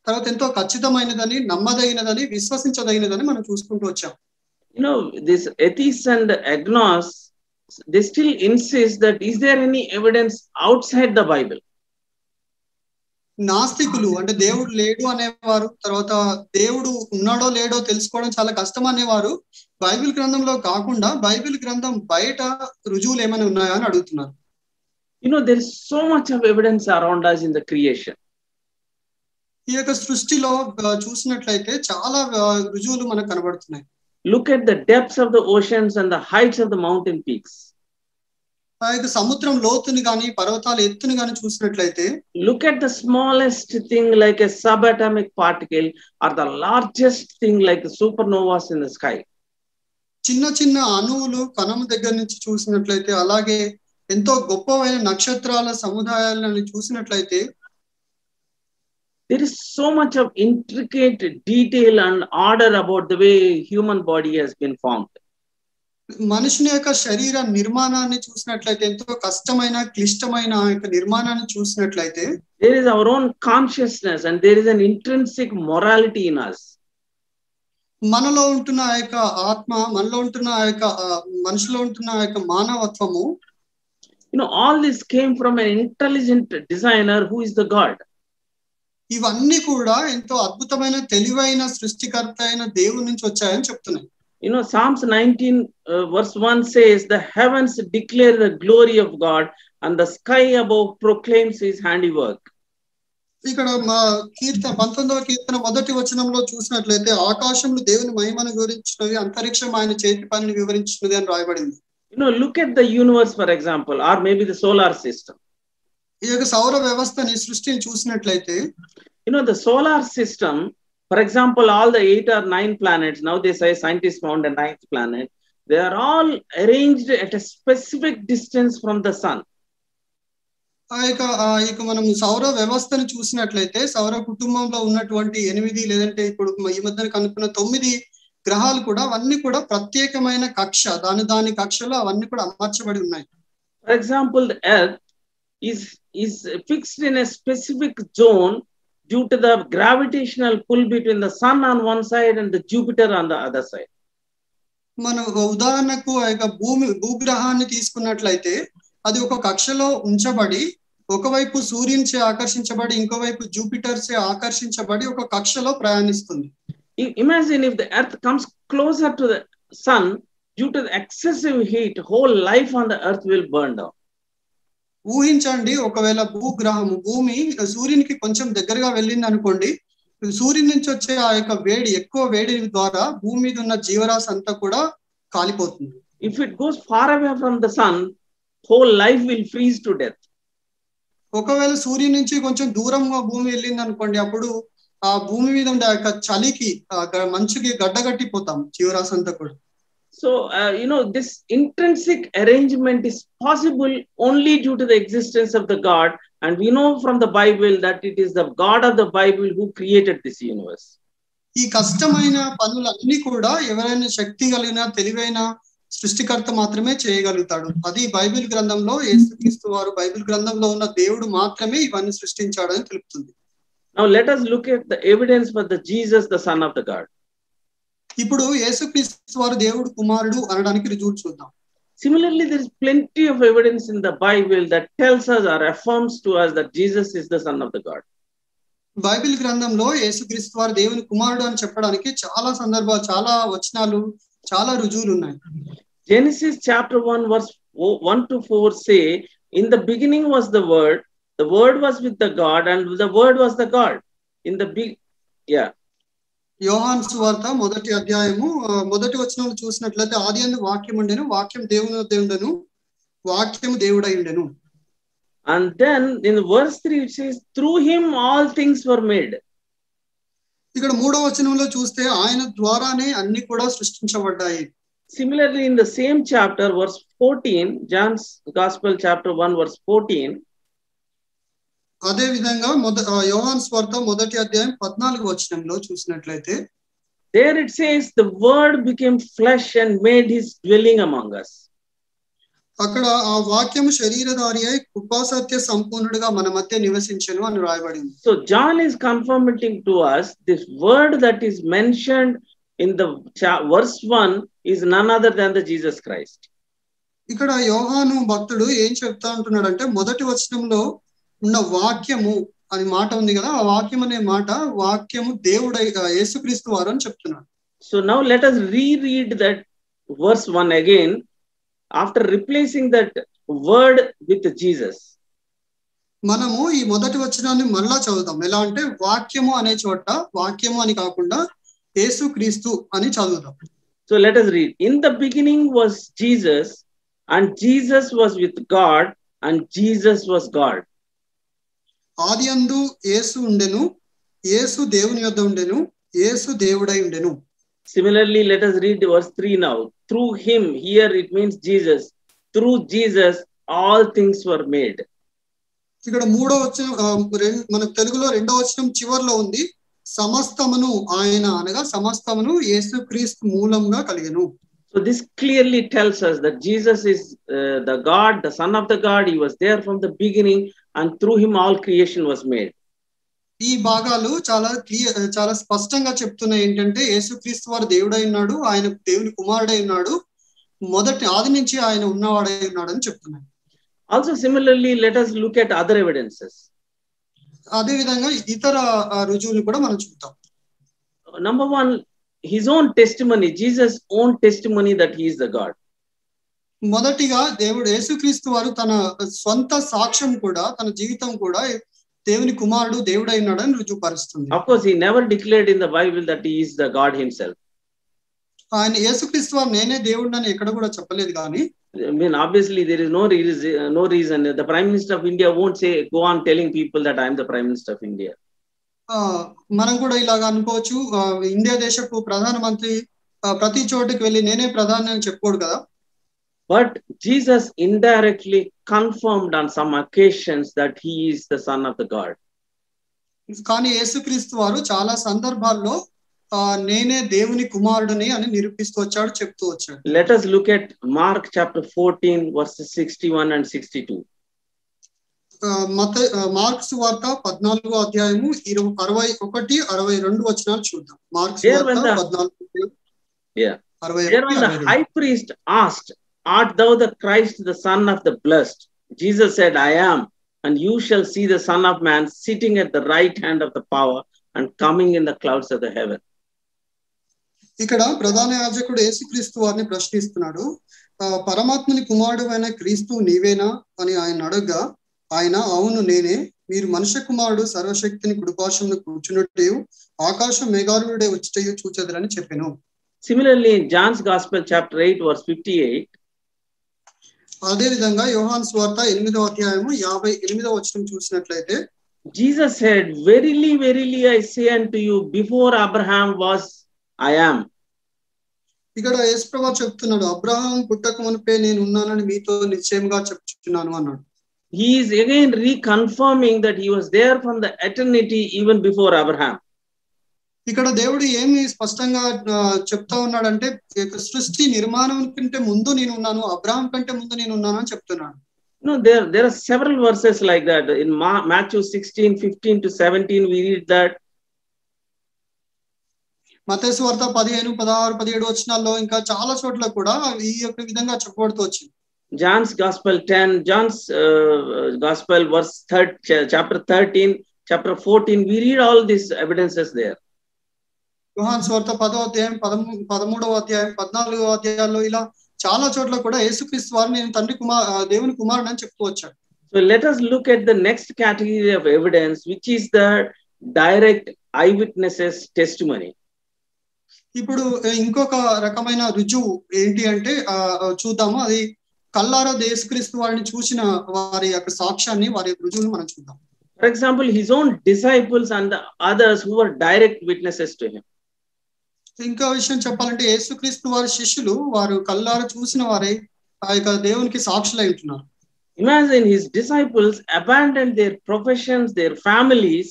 తర్వాత ఎంతో ఖచ్చితమైనదని, నమ్మదగినదని, విశ్వసించదగినదని మనం చూసుకుంటూ వచ్చాం. You know, this atheists and agnostics, they still insist that is there any evidence outside the Bible? నాస్తికులు అంటే దేవుడు లేడు అనేవారు, తర్వాత దేవుడు ఉన్నాడో లేడో తెలుసుకోవడం చాలా కష్టం అనేవారు బైబిల్ గ్రంథంలో కాకుండా బైబిల్ గ్రంథం బయట రుజువులు ఏమైనా ఉన్నాయా అని అడుగుతున్నారు. You know, there is so much of evidence around us in the creation. ఈ యొక్క సృష్టిలో చూసినట్లయితే చాలా రుజువులు మనకు కనబడుతున్నాయి. Look at the depths of the oceans and the heights of the mountain peaks. ఆ యొక్క సముద్రం లోతుని గాని పర్వతాల ఎత్తుని గాని చూసినట్లయితే look at the smallest thing like a subatomic particle or the largest thing like the supernovas in the sky. చిన్న చిన్న అణువులు కణం దగ్గర నుంచి చూసినట్లయితే అలాగే ఎంతో గొప్పవైన నక్షత్రాల సముదాయాలను చూసినట్లయితే there is so much of intricate detail and order about the way human body has been formed. మనుషుని యొక్క శరీర నిర్మాణాన్ని చూసినట్లయితే ఎంతో కష్టమైన క్లిష్టమైన ఆ యొక్క నిర్మాణాన్ని చూసినట్లయితే there is our own consciousness and there is an intrinsic morality in us. మనలో ఉంటున్న ఆ యొక్క ఆత్మ, మనలో ఉంటున్న ఆ యొక్క మనిషిలో ఉంటున్న ఆ యొక్క మానవత్వము, you know, all this came from an intelligent designer who is the God. ఇవన్నీ కూడా ఎంతో అద్భుతమైన తెలివైన సృష్టికర్త అయిన దేవుని నుంచి వచ్చాయని చెప్తున్నాయి. You know, Psalms 19 verse 1 says, the heavens declare the glory of God and the sky above proclaims his handiwork. ఇక్కడ మా 19వ కీర్తన మొదటి వచనంలో చూసినట్లయితే ఆకాశంలో దేవుని మహిమను వివరించినవి, అంతరిక్షం ఆయన చేతి పనిని వివరించినది అని రాయబడింది. Look at the universe, for example, or maybe the solar system. ఈ యొక్క సౌర వ్యవస్థని సృష్టిని చూసినట్లయితే the solar system, for example, all the 8 or 9 planets, now they say scientists found a 9th planet, they are all arranged at a specific distance from the sun. ఇక మనం సౌర వ్యవస్థను చూసినట్లయితే సౌర కుటుంబంలో ఉన్నటువంటి 8 లేదంటే ఇప్పుడు ఈ మధ్యన కనుక్కున్న 9 గ్రహాలు కూడా అవన్నీ కూడా ప్రత్యేకమైన కక్ష, దాని కక్షలో అవన్నీ కూడా అమర్చబడి ఉన్నాయి. For example, the earth is fixed in a specific zone due to the gravitational pull between the sun on one side and the Jupiter on the other side. మనం ఉదాహరణకు భూగ్రహాన్ని తీసుకున్నట్లయితే అది ఒక కక్షలో ఉంచబడి ఒకవైపు సూర్యునిచే ఆకర్షించబడి ఇంకోవైపు జూపిటర్ చే ఆకర్షించబడి ఒక కక్షలో ప్రయాణిస్తుంది. Imagine if the earth comes closer to the sun, due to the excessive heat, whole life on the earth will burn down. ఊహించండి, ఒకవేళ భూమి సూర్యునికి కొంచెం దగ్గరగా వెళ్ళింది అనుకోండి, సూర్యుని నుంచి వచ్చే ఆ యొక్క ఎక్కువ వేడి ద్వారా భూమి మీద ఉన్న జీవరాశి అంతా కూడా కాలిపోతుంది. If it goes far away from the sun, whole life will freeze to death. ఒకవేళ సూర్యుని నుంచి కొంచెం దూరంగా భూమి వెళ్ళింది అనుకోండి, అప్పుడు ఆ భూమి మీద ఉండే ఆ చలికి మంచుకి గడ్డగట్టిపోతాం జీవరాశి అంతా కూడా. So, this intrinsic arrangement is possible only due to the existence of the God. And we know from the Bible that it is the God of the Bible who created this universe. ఈ కష్టమైన పనులన్నీ కూడా ఎవరైనా శక్తి కలిగిన తెలివైన సృష్టికర్త మాత్రమే చేయగలుగుతాడు. అది బైబిల్ గ్రంథంలో యేసుక్రీస్తు వారు బైబిల్ గ్రంథంలో ఉన్న దేవుడు మాత్రమే ఇవన్నీ సృష్టించాడని తెలుపుతుంది. Now let us look at the evidence for the Jesus, the Son of the God. ఇప్పుడు యేసుక్రీస్తు వారు దేవుడు కుమారుడు అనడానికి రుజువు చూద్దాం. Similarly, there is plenty of evidence in the Bible that tells us or affirms to us that Jesus is the Son of the God. Bible గ్రంథంలో యేసుక్రీస్తు వారు దేవుని కుమారుడు అని చెప్పడానికి చాలా సందర్భాలు, చాలా వచనాలు, చాలా రుజువులు ఉన్నాయి. Genesis chapter 1 verse 1 to 4 say, in the beginning was the word was with the God, and the word was the God. In the యోహాను సువార్త 1వ అధ్యాయము 1వ వచనంలో చూసినట్లయితే ఆదియందు వాక్యం ఉండెను, వాక్యం దేవుని వద్ద ఉండెను, వాక్యము దేవుడై ఉండెను. And then in verse 3 it says, through him all things were made. ఇక్కడ 3వ వచనంలో చూస్తే ఆయన ద్వారానే అన్ని కూడా సృష్టించబడ్డాయి. Similarly, in the same chapter, verse 14, John's Gospel chapter 1 verse 14, అదే విధంగా యోహాను సువార్త 1వ అధ్యాయం 14వ వచనంలో చూసినట్లయితే there it says, the word became flesh and made his dwelling among us. అక్కడ ఆ వాక్యము శరీరధారి అయి కృపాసత్య సంపూర్ణుడిగా మన మధ్య నివసించెను అని రాయబడింది. So John is confirming to us this word that is mentioned in the verse 1 is none other than the Jesus Christ. ఇక్కడ యోహాను భక్తుడు ఏం చెప్తా ఉంటున్నాడంటే మొదటి వచనంలో ఉన్న వాక్యము అని మాట ఉంది కదా, ఆ వాక్యం అనే మాట వాక్యము దేవుడై యేసుక్రీస్తు వారు అని చెప్తున్నాడు. So now let us reread that verse 1 again after replacing that word with Jesus. మనము ఈ మొదటి వచనాన్ని మళ్ళా చదువుదాం. ఎలా అంటే వాక్యము అనే చోట వాక్యము అని కాకుండా యేసుక్రీస్తు అని చదువుదాం. So let us read. In the beginning was Jesus, and Jesus was with God, and Jesus was God. ఆదియందు యేసు ఉండెను, యేసు దేవుని యొద్ద ఉండెను, యేసు దేవుడై ఉండెను. Similarly, let us read verse 3 now. Through him, here it means Jesus. Through Jesus, all things were made. ఇక్కడ 3వ వచనం మనకు తెలుగులో 2వ వచనం చివర్లో ఉంది, సమస్తమును ఆయన అనగా సమస్తమును యేసుక్రీస్తు మూలంగా కలిగెను. So this clearly tells us that Jesus is the God, the Son of the God. He was there from the beginning, and through him all creation was made. ఈ భాగాలు చాలా స్పష్టంగా చెప్తున్నాయి ఏంటంటే యేసుక్రీస్తు వారు దేవుడై ఉన్నాడు, ఆయన దేవుని కుమారుడై ఉన్నాడు, మొదటి ఆది నుంచి ఆయన ఉన్నవాడై ఉన్నాడు అని చెప్తున్నాయి. Also similarly, let us look at other evidences. అదే విధంగా ఇతర రుజువులు కూడా మనం చూద్దాం. Number 1, his own testimony, Jesus' own testimony that he is the God. మొదటిగా దేవుడు యేసుక్రీస్తు వారు తన స్వంత సాక్ష్యం కూడా, తన జీవితం కూడా దేవుని కుమారుడు దేవుడై ఉన్నాడని రుజువుపరుస్తుంది. Of course, he never declared in the Bible that he is the God himself. ఆయన యేసుక్రీస్తు వారు నేనే దేవుడిని ఎక్కడ కూడా చెప్పలేదు కానీ I mean, obviously, there is no reason. The Prime Minister of India won't go on telling people that I am the Prime Minister of India. మనం కూడా ఇలాగ అనుకోవచ్చు, ఇండియా దేశపు ప్రధానమంత్రి ప్రతి చోటుకి వెళ్ళి నేనే ప్రధాని అని చెప్పుకోడు కదా. But Jesus indirectly confirmed on some occasions that he is the Son of the God. కానీ యేసుక్రీస్తు వారు చాలా సందర్భాల్లో నేనే దేవుని కుమారుడిని అని నిరూపిస్తూ వచ్చాడు, చెప్తూ వచ్చాడు. Let us look at Mark chapter 14 verses 61 and 62. Marks వార్త 14వ అధ్యాయము 61, 62 వచనాలు చూద్దాం. మార్క్స్ వార్త 14. Yeah. There when the high priest asked, "Art thou the Christ, the Son of the Blessed?" Jesus said, "I am, and you shall see the Son of Man sitting at the right hand of the power and coming in the clouds of the heaven." ఇక్కడ ప్రధాన యాజకుడు యేసుక్రీస్తు వారిని ప్రశ్నిస్తున్నాడు. పరమాత్మని కుమారుడు అయిన క్రీస్తు నీవేనా అని ఆయన అడగగా ఆయన అవును నేనే, మీరు మనుష్య కుమారుడు సర్వశక్తిని కుడిపార్శ్వమున కూర్చున్నట్టు ఆకాశం మేఘారుడే వచ్చుటయు చూచెదరని చెప్పెను. Similarly, in John's Gospel chapter 8 verse 58, అదే విధంగా యోహాను సువార్త 8వ అధ్యాయము 58వ వచనం చూసినట్లయితే Jesus said, "Verily, verily, I say unto you, before Abraham was, I am." ఇక్కడ యేసుప్రభువు చెప్తున్నాడు, అబ్రహాం పుట్టక మునుపే నేను ఉన్నానని మీతో నిశ్చయంగా చెప్తున్నాను అన్నాడు. He is again reconfirming that he was there from the eternity even before Abraham. ఇక్కడ దేవుడు ఏమి స్పష్టంగా చెప్తా ఉన్నాడంటే సృష్టి నిర్మాణం కంటే ముందు నేను ఉన్నాను, అబ్రహాం కంటే ముందు నేను ఉన్నాను అని చెప్తున్నాడు. No, there are several verses like that. In Matthew 16:15 to 17 we read that. మత్తయి సువార్త 15, 16, 17 వచనాల్లో ఇంకా చాలా చోట్ల కూడా ఈ యొక్క విధంగా చెప్పబడుతూ వచ్చింది. John's Gospel 10, John's Gospel verse chapter 13, chapter 14, we read all these evidences there. యోహాను సువార్త 10వ అధ్యాయం, 13వ అధ్యాయం, 14వ అధ్యాయాల్లో ఇలా చాలా చోట్ల కూడా యేసుక్రీస్తు వారిని నేను దేవుని కుమారుడు అని చెప్తూ వచ్చాడు. So let us look at the next category of evidence, which is the direct eyewitnesses testimony. ఇప్పుడు ఇంకొక రకమైన రుజువు ఏంటి అంటే చూద్దాము. అది కల్లారా యేసుక్రీస్తు వారిని చూసిన వారి యొక్క సాక్ష్యాన్ని, వారి రుజువుని మనం చూద్దాం. For example, his own disciples and the others who were direct witnesses to him. ఇంకా విషయం చెప్పాలంటే యేసుక్రీస్తు వారి శిష్యులు వారు కల్లారా చూసిన వారే ఆ యొక్క దేవునికి సాక్షులై ఉంటున్నారు. Imagine his disciples abandoned their professions, their families,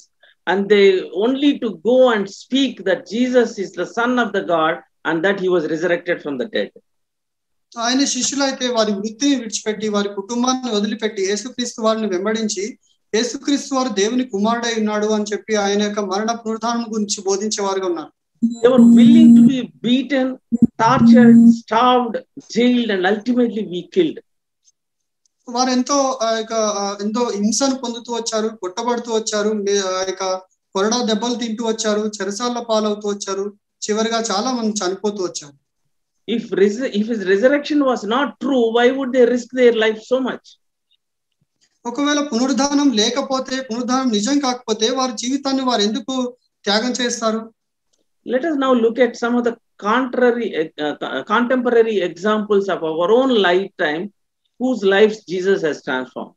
and they only to go and speak that Jesus is the Son of the God and that he was resurrected from the dead. ఆయన శిష్యులైతే వారి వృత్తిని విడిచిపెట్టి వారి కుటుంబాన్ని వదిలిపెట్టి యేసుక్రీస్తు వారిని వెంబడించి యేసుక్రీస్తు వారు దేవుని కుమారుడై ఉన్నాడు అని చెప్పి ఆయన యొక్క మరణ పునరుద్ధానం గురించి బోధించేవారుగా ఉన్నారు. They were willing to be beaten, tortured, starved, jailed, and ultimately be killed. వారు ఎంతో హింసను పొందుతూ వచ్చారు, కొట్టబడుతూ వచ్చారు, కొరడా దెబ్బలు తింటూ వచ్చారు, చెరసాల పాలవుతూ వచ్చారు, చివరిగా చాలా మంది చనిపోతూ వచ్చారు. If his resurrection was not true, why would they risk their life so much? ఒకవేళ పునరుద్ధానం లేకపోతే, పునరుద్ధానం నిజం కాకపోతే వారి జీవితాన్ని వారు ఎందుకు త్యాగం చేస్తారు? Let us now look at some of the contemporary examples of our own lifetime whose lives Jesus has transformed.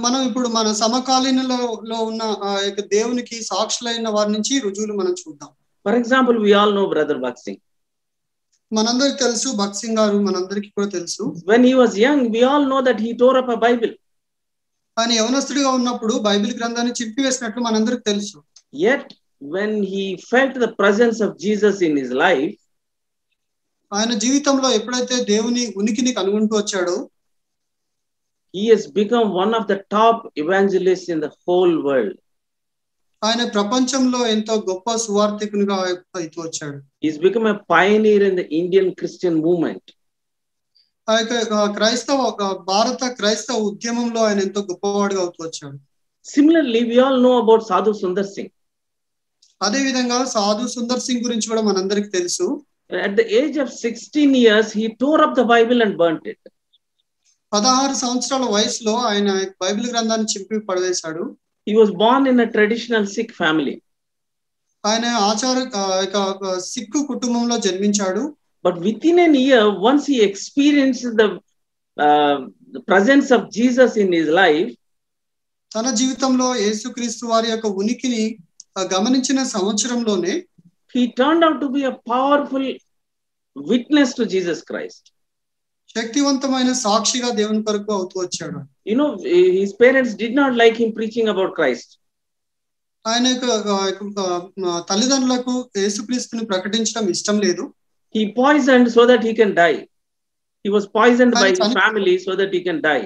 మనం ఇప్పుడు మన సమకాలీనలో ఉన్న దేవునికి సాక్షులైన వారి నుంచి రుజువులు మనం చూద్దాం. For example, we all know Brother Bhakt Singh. మనందరికి తెలుసు భక్త్ సింగ్ గారు, మనందరికి కూడా తెలుసు. When he was young, we all know that he tore up a Bible. ఆయన యవనస్తుడిగా ఉన్నప్పుడు బైబిల్ గ్రంథాన్ని చింపివేసినట్లు మనందరికి తెలుసు. Yet when he felt the presence of Jesus in his life, ఆయన జీవితంలో ఎప్పుడైతే దేవుని ఉనికిని కనుగొంటూ వచ్చాడో, he has become one of the top evangelists in the whole world. ఆయన ప్రపంచంలో ఎంతో గొప్ప సువార్థికునిగా అవుతూ వచ్చాడు. He has become a pioneer in the Indian Christian movement. ఆ యొక్క భారత క్రైస్తవ ఉద్యమంలో ఆయన ఎంతో గొప్పవాడుగా అవుతూ వచ్చాడు. Similarly, we all know about Sadhu Sundar Singh. అదే విధంగా సాధు సుందర్ సింగ్ గురించి కూడా మనందరికి తెలుసు. At the age of 16 years, he tore up the Bible and burnt it. 16 సంవత్సరాల వయసులో ఆయన బైబిల్ గ్రంథాన్ని చింపి పడవేశాడు. He was born in a traditional Sikh family. ఆయన సిక్కు కుటుంబంలో జన్మించాడు. But within a year, once he experienced the presence of Jesus in his life, తన జీవితంలో యేసుక్రీస్తు వారి యొక్క ఉనికిని గమనించిన సంవత్సరంలోనే he turned out to be a powerful witness to Jesus Christ. శక్తివంతమైన సాక్షిగా దేవుని కొరకు అవుతూ వచ్చాడు. You know, his parents did not like him preaching about Christ. ఆయన తల్లిదండ్రులకు యేసుక్రీస్తుని ప్రకటించడం ఇష్టం లేదు. He poisoned so that he can die. He was poisoned by his family so that he can die.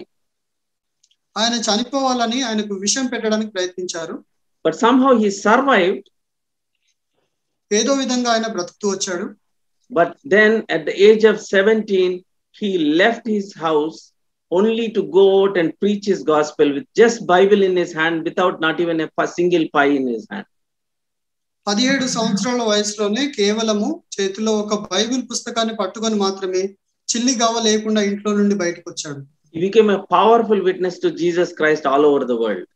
ఆయన చనిపోవాలని ఆయనకు విషం పెట్టడానికి ప్రయత్నించారు. But somehow he survived. ఏదో విధంగా ఆయన బ్రతుకుతూ వచ్చాడు. But then at the age of 17, he left his house only to go out and preach his gospel with just Bible in his hand, without not even a single pie in his hand. 17 సంవత్సరాల వయసులోనే కేవలము చేతిలో ఒక Bible పుస్తకాన్ని పట్టుకొని మాత్రమే చిల్లి గవ్వ లేకుండా ఇంట్లో నుండి బయటకు వచ్చాడు. He became a powerful witness to Jesus Christ all over the world.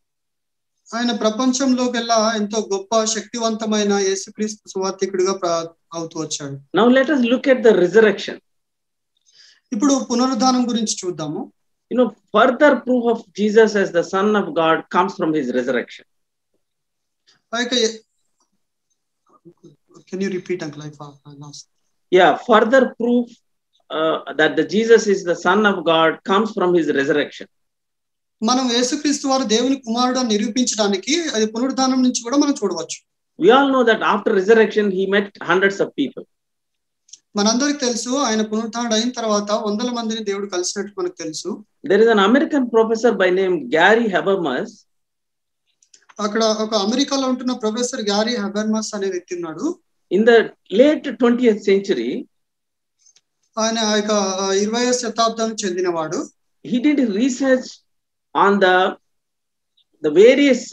ఆయన ప్రపంచంలోకెల్లా ఎంతో గొప్ప శక్తివంతమైన యేసుక్రీస్తు సువార్థికుడిగా అవుతూ వచ్చాడు. Now let us look at the resurrection. ఇప్పుడు పునరుద్ధానం గురించి చూద్దాము. You know, further proof of Jesus as the Son of God comes from his resurrection. Can you repeat, Uncle? I lost. Yeah, further proof that the Jesus is the Son of God comes from his resurrection. మనం యేసుక్రీస్తు వారు దేవుని కుమారుడు అని నిరూపించడానికి అది పునరుద్ధానం నుంచి కూడా మనం చూడవచ్చు. We all know that after resurrection he met hundreds of people. మనందరికి తెలుసు ఆయన పునరుద్ధానుడు అయిన తర్వాత వందల మందిని దేవుడు కలిసినట్టు మనకు తెలుసు. There is an American professor by name Gary Habermas. అక్కడ ఒక అమెరికాలో ఉంటున్న ప్రొఫెసర్ గ్యారీ హెబర్మస్ అనే వ్యక్తి ఉన్నాడు. In the late 20th century, ఆయన 20వ శతాబ్దానికి చెందినవాడు. He did research on the various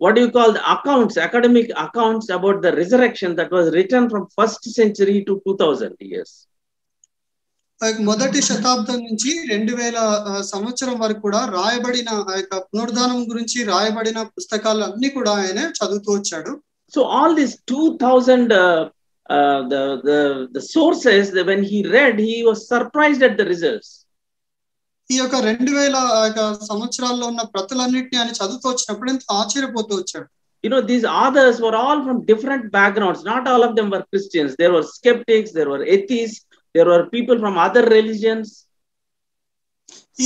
what do you call the accounts, academic accounts about the resurrection that was written from 1st century to 2000 years. మొదటి శతాబ్దం నుంచి 2000 సంవత్సరం వరకు కూడా రాయబడిన పునరుద్ధానం గురించి రాయబడిన పుస్తకాలు అన్ని కూడా ఆయన చదువుతూ వచ్చాడు. So all these 2000 the sources, that when he read, he was surprised at the results. ఈ యొక్క 2000 సంవత్సరాల్లో ఉన్న ప్రతులన్నిటిని ఆయన చదువుతూ వచ్చినప్పుడు ఎంత ఆశ్చర్యపోతూ వచ్చాడు. You know, these authors were all from different backgrounds. Not all of them were Christians. There were skeptics, there were atheists, there were people from other religions.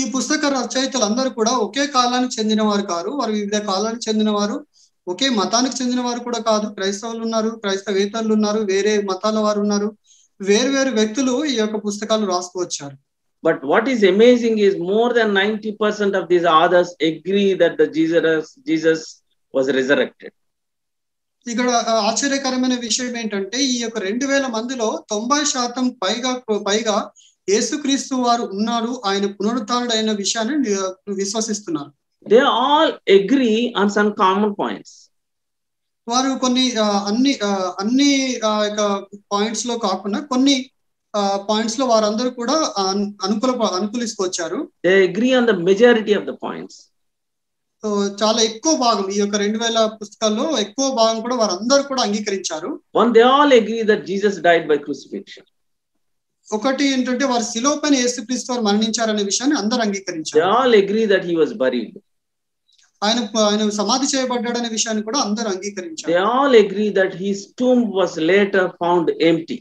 ఈ పుస్తక రచయితలు అందరూ కూడా ఒకే కాలానికి చెందిన వారు కాదు. వారు వివిధ కాలానికి చెందిన వారు, ఒకే మతానికి చెందిన వారు కూడా కాదు. క్రైస్తవులు ఉన్నారు, క్రైస్తవేతరులు ఉన్నారు, వేరే మతాల వారు ఉన్నారు. వేరు వ్యక్తులు ఈ యొక్క పుస్తకాలు రాస్తూ వచ్చారు. But what is amazing is more than 90% of these authors agree that the Jesus was resurrected. ఇక్కడ ఆశ్చర్యకరమైన విషయం ఏంటంటే ఈ యొక్క 2000 మందిలో 90% పైగా యేసుక్రీస్తు వారు ఉన్నారు, ఆయన పునరుద్ధానుడు అయిన విషయాన్ని విశ్వసిస్తున్నారు. They all agree on some common points. వారు కొన్ని అన్ని పాయింట్స్ లో కాకుండా కొన్ని పాయింట్స్ లో వారందరూ కూడా అనుకూలిస్తూ వచ్చారు. They agree on the majority of the points. So చాలా ఎక్కువ భాగం ఈ యొక్క 2000 పుస్తకాల్లో ఎక్కువ భాగం కూడా వారందరూ కూడా అంగీకరించారు. One, they all agree that Jesus died by crucifixion. ఒకటి ఏంటంటే వారు శిలువ పైన యేసుక్రీస్తు వారు మరణించారనే విషయాన్ని అందరూ అంగీకరించారు. They all agree that he was buried. ఆయన సమాధి చేయబడ్డాడనే విషయాన్ని కూడా అందరూ అంగీకరించారు. They all agree that his tomb was later found empty.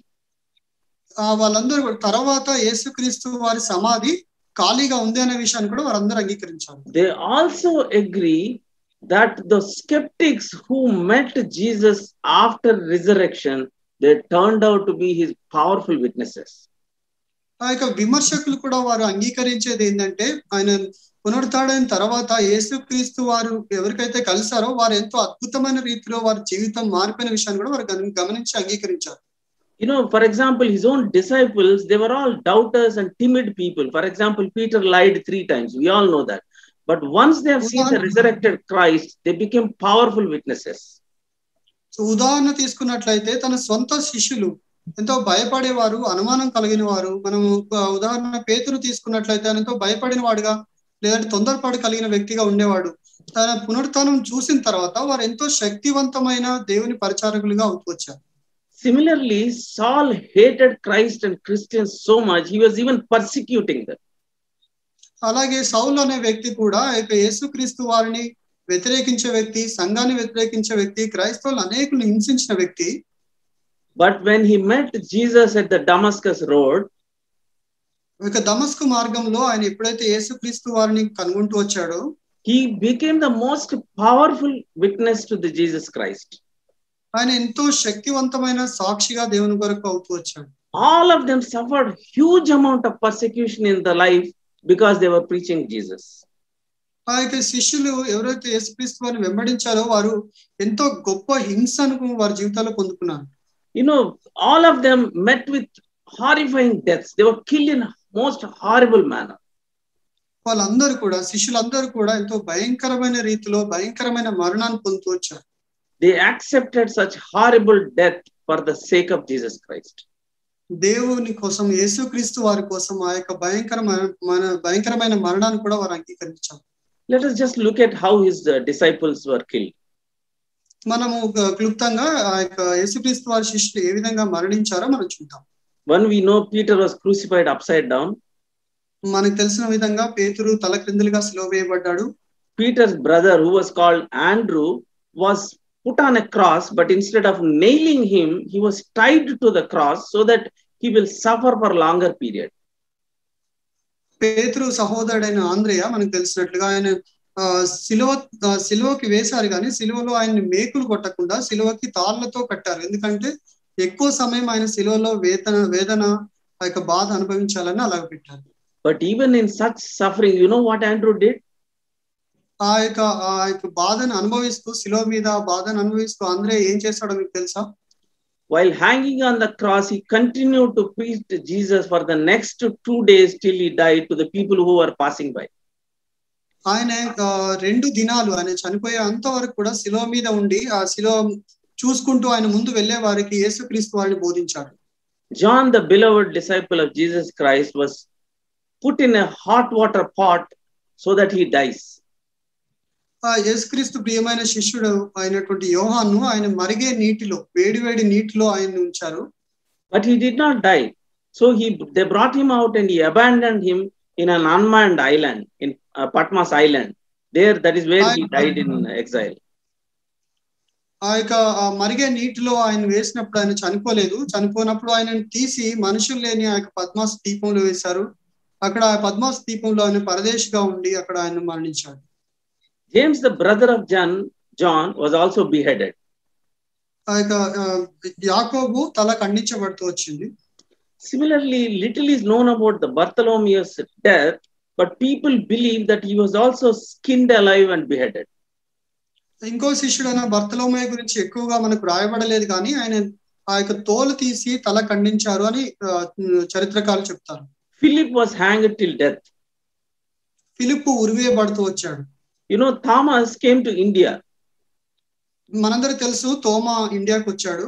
వాళ్ళందరూ తర్వాత యేసుక్రీస్తు వారి సమాధి ఖాళీగా ఉంది అనే విషయాన్ని కూడా వారందరూ అంగీకరించారు. They also agree that the skeptics who met Jesus after resurrection, they turned out to be his powerful witnesses. ఆ యొక్క విమర్శకులు కూడా వారు అంగీకరించేది ఏంటంటే ఆయన పునరుద్ధాడైన తర్వాత యేసుక్రీస్తు వారు ఎవరికైతే కలిసారో వారు ఎంతో అద్భుతమైన రీతిలో వారి జీవితం మారిపోయిన విషయాన్ని కూడా వారు గమనించి అంగీకరించారు. You know, for example, his own disciples, they were all doubters and timid people. For example, Peter lied 3 times. We all know that. But once they have seen the resurrected Christ, they became powerful witnesses. So ఉదాహరణ తీసుకున్నట్లయితే తన సొంత శిష్యులు ఎంతో భయపడేవారు, అనుమానం కలిగిన వారు. మనము ఉదాహరణ పేతురు తీసుకున్నట్లయితే ఆయన ఎంతో భయపడిన వాడుగా లేదంటే తొందరపాటు కలిగిన వ్యక్తిగా ఉండేవాడు. తన పునరుత్థానం చూసిన తర్వాత వారు ఎంతో శక్తివంతమైన దేవుని పరిచారకులుగా అవుతూ వచ్చారు. Similarly, Saul hated Christ and Christians so much, he was even persecuting them. అలాగే సౌలు అనే వ్యక్తి కూడా యేసుక్రీస్తు వారిని వ్యతిరేకించే వ్యక్తి, సంఘాన్ని వ్యతిరేకించే వ్యక్తి, క్రైస్తవులు అనేకులు హింసించిన వ్యక్తి. But when he met Jesus at the Damascus road, దమస్కు మార్గంలో ఆయన ఎప్పుడైతే యేసుక్రీస్తు వారిని కనుగొంటూ వచ్చాడో, he became the most powerful witness to the Jesus Christ. ఆయన ఎంతో శక్తివంతమైన సాక్షిగా దేవుని కొరకు అవుతూ వచ్చాడు. All of them suffered huge amount of persecution in the life because they were preaching Jesus. ఆ యొక్క శిష్యులు ఎవరైతే యేసుక్రీస్తు వారిని వెంబడించారో వారు ఎంతో గొప్ప హింసను వారి జీవితాల్లో పొందుకున్నారు. You know, all of them met with horrifying deaths. They were killed in most horrible manner. వాళ్ళందరూ కూడా, శిష్యులందరూ కూడా ఎంతో భయంకరమైన రీతిలో భయంకరమైన మరణాన్ని పొందుతూ వచ్చారు. They accepted such horrible death for the sake of Jesus Christ. దేవుని కోసం, యేసుక్రీస్తు వారి కోసం ఆ యొక్క భయంకరమైన మరణాన్ని కూడా వారు అంగీకరించారు. Let us just look at how his disciples were killed. మనము క్లుప్తంగా ఆ యొక్క యేసుక్రీస్తు వారి శిష్యులు ఏ విధంగా మరణించారో మనం చూద్దాం. One, we know Peter was crucified upside down. మనకు తెలిసిన విధంగా పేతురు తల క్రిందులుగా సిలువ వేయబడ్డాడు. Peter's brother, who was called Andrew, was put on a cross, but instead of nailing him, he was tied to the cross so that he will suffer for longer period. పేతురు సహోదరుడైన ఆంద్రేయ మనకు తెలిసినట్లుగా ఆయన సిలువకి వేశారు, కానీ సిలువలో ఆయన్ని మేకులు కొట్టకుండా సిలువకి తాళ్లతో కట్టారు. ఎందుకంటే ఎక్కువ సమయం ఆయన సిలువలో వేదన ఆ యొక్క బాధ అనుభవించాలని అలాగ పెట్టారు. But even in such suffering, you know what Andrew did? ఆ యొక్క బాధను అనుభవిస్తూ, సిలువ మీద బాధను అనుభవిస్తూ ఆంద్రేయ ఏం చేశాడో మీకు తెలుసా? While hanging on the cross, he continued to preach Jesus for the next 2 days till he died to the people who were passing by. ఆయన 2 దినాలు ఆయన చనిపోయే అంతవరకు కూడా సిలువ మీద ఉండి ఆ సిలువ చూసుకుంటూ ఆయన ముందు వెళ్ళే వారికి యేసుక్రీస్తు వారిని బోధించాడు. John, the beloved disciple of Jesus Christ, was put in a hot water pot so that he dies. యేసుక్రీస్తు ప్రియమైన శిష్యుడు అయినటువంటి యోహాను ఆయన మరిగే నీటిలో, వేడివేడి నీటిలో ఆయన ఉంచారు. But he did not die. So they brought him out and he abandoned him in an unmanned island, in Patmos Island. There, that is where he died in exile. ఆ యొక్క మరిగే నీటిలో ఆయన వేసినప్పుడు ఆయన చనిపోలేదు. చనిపోయినప్పుడు ఆయన తీసి మనుషులు లేని ఆ యొక్క పద్మాస్ దీపంలో వేశారు. అక్కడ ఆ పద్మాస్ దీపంలో ఆయన పరదేశిగా ఉండి అక్కడ ఆయన మరణించాడు. James, the brother of John, was also beheaded. ఆ యొక్క యాకోబు తల ఖండించబడుతూ వచ్చింది. Similarly, little is known about the Bartholomeus' death, but people believe that he was also skinned alive and beheaded. ఇంకో శిష్యుడైన బర్తలోమయ గురించి ఎక్కువగా మనకు రాయబడలేదు, కానీ ఆయన ఆ యొక్క తోలు తీసి తల ఖండించారు అని చరిత్రకారులు చెప్తారు. Philip was hanged till death. ఫిలిప్పు ఉరివేయబడుతూ వచ్చాడు. You know, Thomas came to India. మనందరూ తెలుసు తోమా ఇండియాకు వచ్చాడు.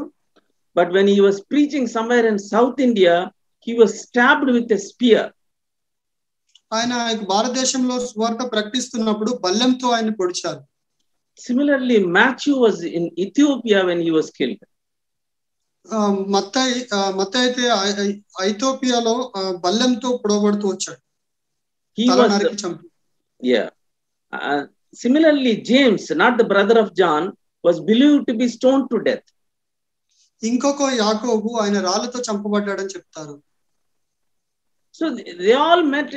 But when he was preaching somewhere in South India, he was stabbed with a spear. ఆయన భారతదేశంలో సువార్త ప్రకటిస్తున్నప్పుడు బల్లెంతో ఆయన పొడిచారు. Similarly, Matthew was in Ethiopia when he was killed. మత్తయి అయితే ఐథియోపియాలో బల్లెంతో పొడవబడుతూ వచ్చాడు. తల నరికి చంపి. Yeah. Similarly, James, not the brother of John, was believed to be stoned to death. ఇంకొక యాకోబు ఆయన రాళ్ళతో చంపబడ్డాడని చెప్తారు. So they all met,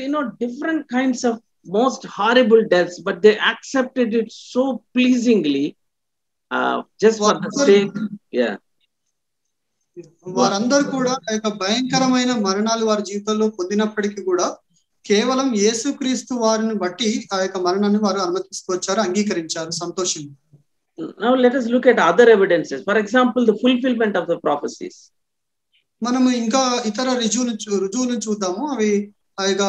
different kinds of most horrible deaths, but they accepted it so pleasingly, just for the sake. Yeah. వారందరూ కూడా ఆ యొక్క భయంకరమైన మరణాలు వారి జీవితంలో పొందినప్పటికీ కూడా కేవలం యేసుక్రీస్తు వారిని బట్టి ఆ యొక్క మరణాన్ని వారు అనుమతిస్తూ వచ్చారు, అంగీకరించారు, సంతోషం. Now let us look at other evidences. For example, the fulfillment of the prophecies. మనము ఇంకా ఇతర రుజువులను చూద్దాము. అవి ఆ యొక్క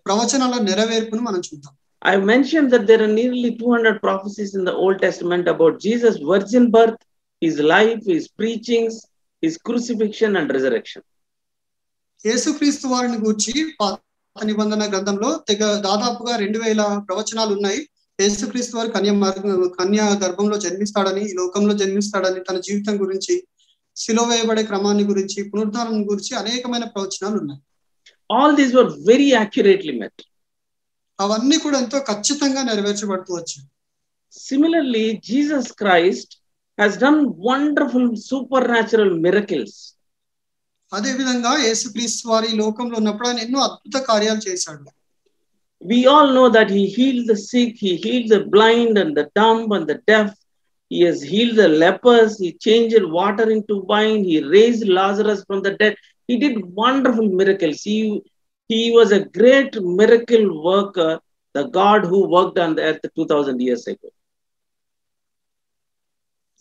ప్రవచనాల నెరవేర్పును మనం చూద్దాం. I mentioned that there are nearly 200 prophecies in the Old Testament about Jesus' virgin birth, his life, his preachings, his crucifixion and resurrection. యేసుక్రీస్తు వారిని గూర్చి పాత నిబంధన గ్రంథంలో దాదాపుగా 2000 ప్రవచనాలు ఉన్నాయి. యేసుక్రీస్తు వారు కన్యా గర్భంలో జన్మిస్తాడని, ఈ లోకంలో జన్మిస్తాడని, తన జీవితం గురించి, శిలువ వేయబడే క్రమాన్ని గురించి, పునరుద్ధానం గురించి అనేకమైన ప్రవచనాలు ఉన్నాయి. All these were very accurately met. అవన్నీ కూడా ఎంతో ఖచ్చితంగా నెరవేర్చబడుతూ వచ్చాయి. Similarly, Jesus Christ has done wonderful supernatural miracles. అదే విధంగా యేసుక్రీస్తు వారు ఈ లోకంలో ఉన్నప్పుడు ఆయన ఎన్నో అద్భుత కార్యాలు చేశాడు. We all know that he healed the sick, he healed the blind and the dumb and the deaf. He has healed the lepers, he changed water into wine, he raised Lazarus from the dead. He did wonderful miracles. He was a great miracle worker, the God who worked on the earth 2000 years ago.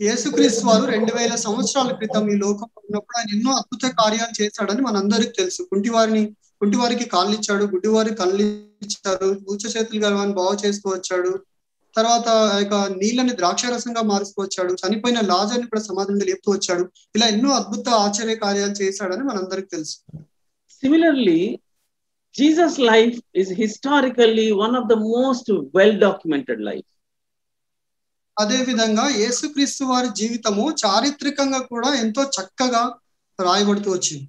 యేసుక్రీస్తు వారు 2000 సంవత్సరాల క్రితం ఈ లోకంలో ఉన్నప్పుడు ఆయన ఎన్నో అద్భుత కార్యాలు చేశాడని మనందరికీ తెలుసు. కుంటివారికి కాళ్ళు ఇచ్చాడు, గుడ్డివారికి కళ్ళు ఇచ్చారు, ఊచ చేతులు గలవాన్ని బాగు చేస్తూ వచ్చాడు. తర్వాత నీళ్ళని ద్రాక్షారసంగా మారుస్తూ వచ్చాడు, చనిపోయిన లాజర్ని కూడా సమాధి నుండి లేపుతూ వచ్చాడు. ఇలా ఎన్నో అద్భుత ఆశ్చర్య కార్యాలు చేశాడని మనందరికీ తెలుసు. Similarly, Jesus' life is historically one of the most well documented life. అదే విధంగా యేసుక్రీస్తు వారి జీవితము చారిత్రకంగా కూడా ఎంతో చక్కగా రాయబడుతూ వచ్చింది.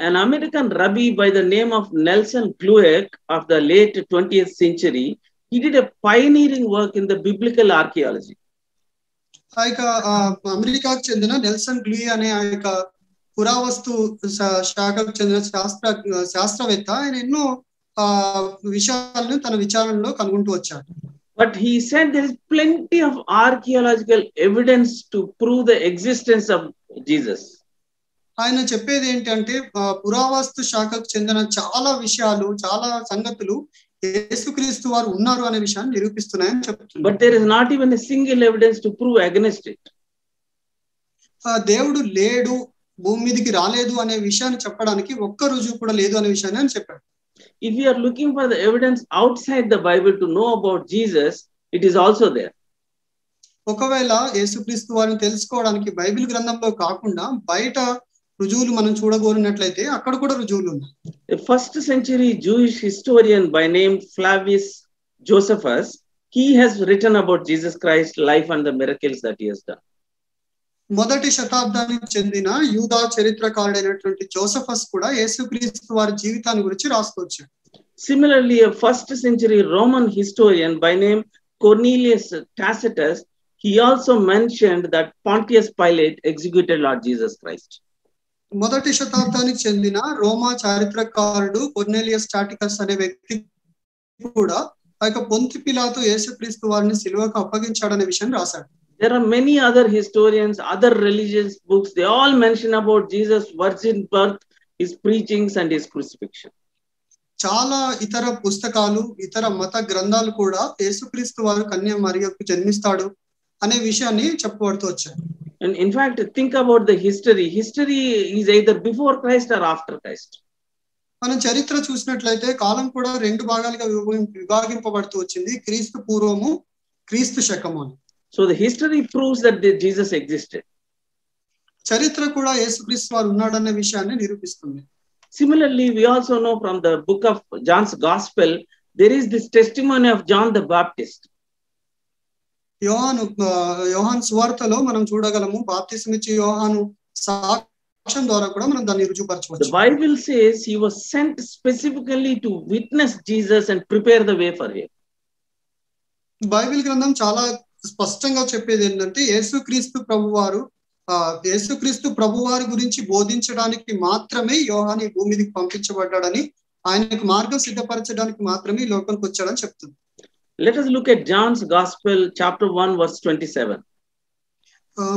An American rabbi by the name of Nelson Glueck of the late 20th century, he did a pioneering work in the biblical archaeology. అమెరికాకు చెందిన నెల్సన్ గ్లూయ్ అనే పురావస్తు శాఖకు చెందిన శాస్త్రవేత్త, ఆయన ఎన్నో విషయాలను తన విచారణలో కనుగొంటూ వచ్చాడు. But he said there is plenty of archaeological evidence to prove the existence of Jesus. ఆయన చెప్పేది ఏంటంటే పురావస్తు శాఖకు చెందిన చాలా విషయాలు, చాలా సంగతులు యేసుక్రీస్తు వారు ఉన్నారు అనే విషయాన్ని నిరూపిస్తున్నాయని చెప్తున్నారు. But there is not even a single evidence to prove against it. దేవుడు లేడు, భూమి మీదకి రాలేదు అనే విషయాన్ని చెప్పడానికి ఒక్క రుజువు కూడా లేదు అనే విషయాన్ని ఆయన చెప్పాడు. If you are looking for the evidence outside the Bible to know about Jesus, it is also there. ఒకవేళ యేసుక్రీస్తు వారిని తెలుసుకోవడానికి బైబిల్ గ్రంథంలో కాకుండా బయట రుజువులు మనం చూడగోరినట్లయితే అక్కడ కూడా రుజువులు ఉన్నాయి. A first century Jewish historian by name Flavius Josephus, he has written about Jesus Christ's life and the miracles that he has done. మొదటి శతాబ్దానికి చెందిన యూదా చరిత్రకారుడైనటువంటి జోసెఫస్ కూడా యేసుక్రీస్తు వారి జీవితాన్ని గురించి రాసుకొచ్చాడు. Similarly, a first century Roman historian by name Cornelius Tacitus, he also mentioned that Pontius Pilate executed Lord Jesus Christ. మొదటి శతాబ్దానికి చెందిన రోమా చారిత్రకారుడు కొర్నేలియస్ టాటికస్ అనే వ్యక్తి కూడా పొంతి పిలాతు యేసుక్రీస్తు వారిని సిలువకు అప్పగించాడనే విషయం రాశాడు. There are many other historians, other religious books, they all mention about Jesus' virgin birth, his preachings and his crucifixion. చాలా ఇతర పుస్తకాలు, ఇతర మత గ్రంథాలు కూడా యేసుక్రీస్తు వారు కన్య మరియకు జన్మిస్తాడు అనే విషయాన్ని చెప్పబడుతూ వచ్చాయి. And in fact, think about the history. History is either before Christ or after Christ. మనం చరిత్ర చూసినట్లయితే కాలం కూడా రెండు భాగాలుగా విభాగింపబడుతూ వచ్చింది, క్రీస్తు పూర్వము, క్రీస్తు శకము అని. So the history proves that Jesus existed. చరిత్ర కూడా యేసుక్రీస్తు వారు ఉన్నాడన్న విషయాన్ని నిరూపిస్తుంది. Similarly, we also know from the book of John's Gospel, there is this testimony of John the Baptist. యోహాను సువార్తలో మనం చూడగలము, బాప్తిసం ఇచ్చే యోహాను సాక్ష్యం ద్వారా కూడా మనం దాన్ని రుజువుపరచవచ్చు. The Bible says he was sent specifically to witness Jesus and prepare the way for him. Bible గ్రంథం చాలా స్పష్టంగా చెప్పేది ఏంటంటే యేసుక్రీస్తు ప్రభువారి గురించి బోధించడానికి మాత్రమే యోహాను ఈ భూమి మీదకి పంపించబడ్డాడని, ఆయనకు మార్గం సిద్ధపరచడానికి మాత్రమే ఈ లోకానికి వచ్చాడని చెప్తుంది. Let us look at John's Gospel, chapter 1, verse 27.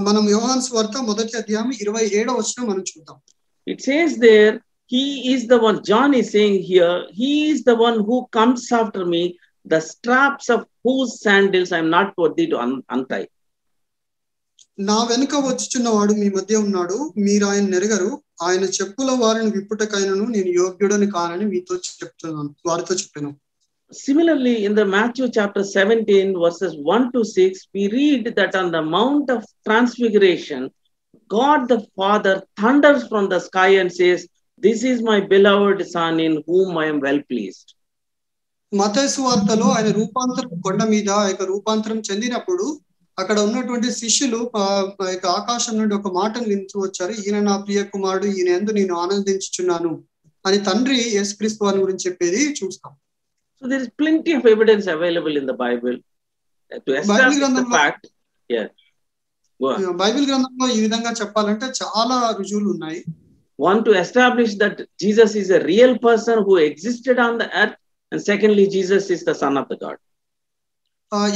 మనం యోహాను సువార్త మొదటి అధ్యాయం 27వ వచనం మనం చూద్దాం. It says there, he is the one, John is saying here, he is the one who comes after me, the straps of whose sandals I am not worthy to untie. నా వెనుక వచ్చుచున్నవాడు మీ మధ్య ఉన్నాడు, మీరు ఆయన నెరగరు, ఆయన చెప్పుల వారిని విప్పుటకైనను నేను యోగ్యుడని కానని వారితో చెప్పాను. Similarly, in the Matthew chapter 17, verses 1 to 6, we read that on the Mount of Transfiguration, God the Father thunders from the sky and says, "This is my beloved Son in whom I am well pleased." మత్తయి సువార్తలో ఆయన రూపాంతరం కొండ మీద రూపాంతరం చెందినప్పుడు అక్కడ ఉన్నటువంటి శిష్యులు ఆకాశం నుండి ఒక మాటను వింటూ వచ్చారు, ఈయన నా ప్రియ కుమారుడు, ఈయన యందు నేను ఆనందించుచున్నాను అని తండ్రి యేసుక్రీస్తు వారి గురించి చెప్పేది చూస్తాం. So there is plenty of evidence available in the Bible to establish the fact. Yeah. Bible గ్రంథంలో ఈ విధంగా చెప్పాలంటే చాలా రుజువులు ఉన్నాయి. One, to establish that Jesus is a real person who existed on the earth, and secondly, Jesus is the Son of the God.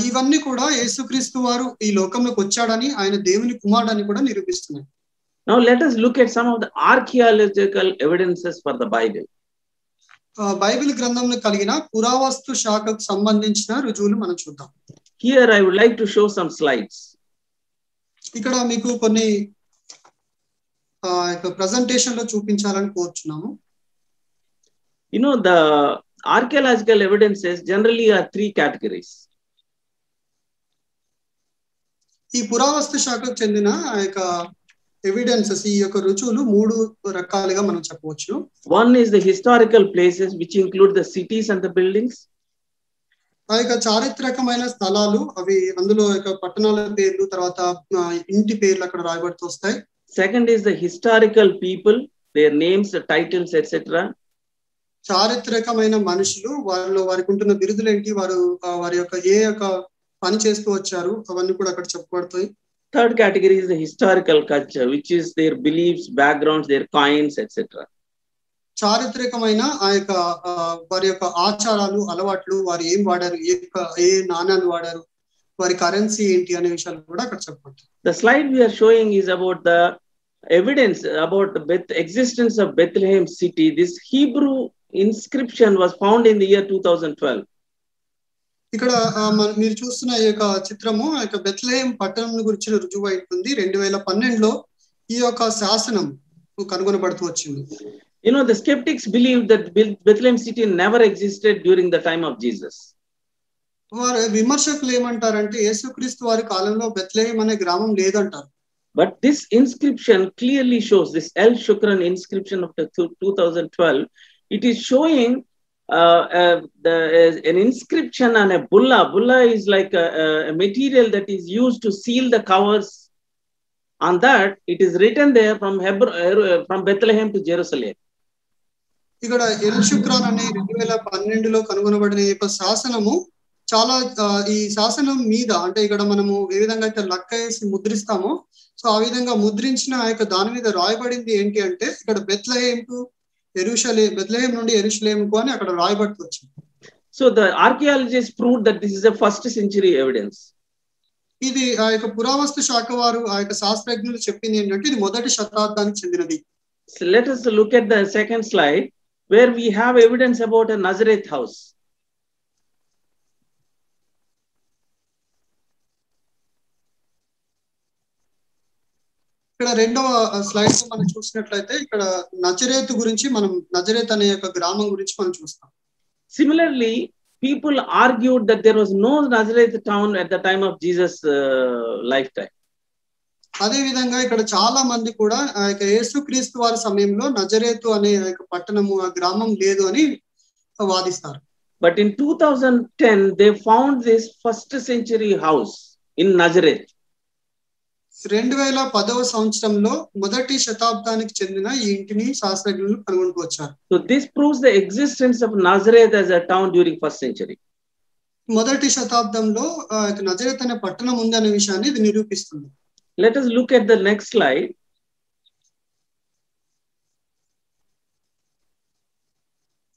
ఇవన్నీ కూడా యేసుక్రీస్తు వారు ఈ లోకంలోకి వచ్చాడని, ఆయన దేవుని కుమారుడని కూడా నిరూపిస్తున్నాయి. Now let us look at some of the archaeological evidences for the Bible. Bible గ్రంథంలో కలిగిన పురావస్తు శాఖకు సంబంధించిన రుజువులు మనం చూద్దాం. Here I would like to show some slides. ఇక్కడ మీకు కొన్ని ప్రెజెంటేషన్ లో చూపించాలని కోరుచున్నాము. You know, the archaeological evidences generally are three categories. ఈ పురావస్తు శాఖకు చెందిన ఎవిడెన్సెస్, ఈ యొక్క రుజువులు మూడు రకాలుగా మనం చెప్పవచ్చు. One is the historical places, which include the cities and the buildings. చారిత్రకమైన స్థలాలు, అవి అందులో పట్టణాల పేర్లు, తర్వాత ఇంటి పేర్లు అక్కడ రాయబడుతూ వస్తాయి. Second is the historical people, their names, titles, etc. చారిత్రకమైన మనుషులు, వారికి ఉంటున్న బిరుదులు ఏంటి, వారి యొక్క ఏ పని చేస్తూ వచ్చారు, అవన్నీ కూడా అక్కడ చెప్పబడతాయి. Third category is the historical culture, which is their beliefs, backgrounds, their coins, etc. చారిత్రకమైన వారి యొక్క ఆచారాలు, అలవాట్లు, వారు ఏం వాడారు, ఏ నాణ్యాలు వాడారు, వారి కరెన్సీ ఏంటి అనే విషయాలు కూడా అక్కడ చెప్పబడతాయి. The slide we are showing is about the evidence about the existence of Bethlehem city. This Hebrew inscription was found in the year 2012. ఇక్కడ మీరు చూస్తున్న ఈ యొక్క చిత్రము బెత్లెహేం పట్టణం గురించిన రుజువు అవుతుంది. 2012లో ఈ యొక్క శాసనం కనుగొనబడుతూ వచ్చింది. You know, the skeptics believe that Bethlehem city never existed during the time of Jesus. వారు విమర్శకులు ఏమంటారంటే యేసుక్రీస్తు వారి కాలంలో బెత్లెహేం అనే గ్రామం లేదంటారు. But this inscription clearly shows, this El Shukran inscription of the 2012, it is showing an inscription on a bulla. Bulla is like a material that is used to seal the covers. On that, it is written there from Bethlehem to Jerusalem. ఇక్కడ L శుక్రాన్ అనే 2012లో కనుగొనబడిన యొక్క శాసనము చాలా ఈ శాసనం మీద, అంటే ఇక్కడ మనము ఏ విధంగా అయితే లక్క వేసి ముద్రిస్తామో, సో ఆ విధంగా ముద్రించిన దాని మీద రాయబడింది ఏంటి అంటే ఇక్కడ బెత్లెహేం నుండి యెరూషలేముకు అని అక్కడ రాయబడుతూ వచ్చింది. So the archaeologists proved that this is a first century evidence. ఇది పురావస్తు శాఖ వారు శాస్త్రజ్ఞులు చెప్పింది ఏంటంటే ఇది మొదటి శతాబ్దానికి చెందినది. So let us look at the second slide where we have evidence about a Nazareth house. ఇక్కడ రెండవ స్లైడ్ లో మనం చూసినట్లయితే ఇక్కడ నజరేతు గురించి, మనం నజరేత్ అనే యొక్క గ్రామం గురించి మనం చూస్తాం. Similarly, people argued that there was no Nazareth town at the time of Jesus' lifetime. అదే విధంగా ఇక్కడ చాలా మంది కూడా యేసుక్రీస్తు వారి సమయంలో నజరేతు అనే పట్టణము, ఆ గ్రామం లేదు అని వాదిస్తారు. But in 2010 they found this first century house in Nazareth. 2010వ సంవత్సరంలో మొదటి శతాబ్దానికి చెందిన ఈ ఇంటిని శాస్త్రజ్ఞులు కనుగొంటూ వచ్చారు. So this proves the existence of Nazareth as a town during first century. మొదటి శతాబ్దంలో నజరేత్ అనే పట్టణం ఉంది అనే విషయాన్ని ఇది నిరూపిస్తుంది. Let us look at the next slide.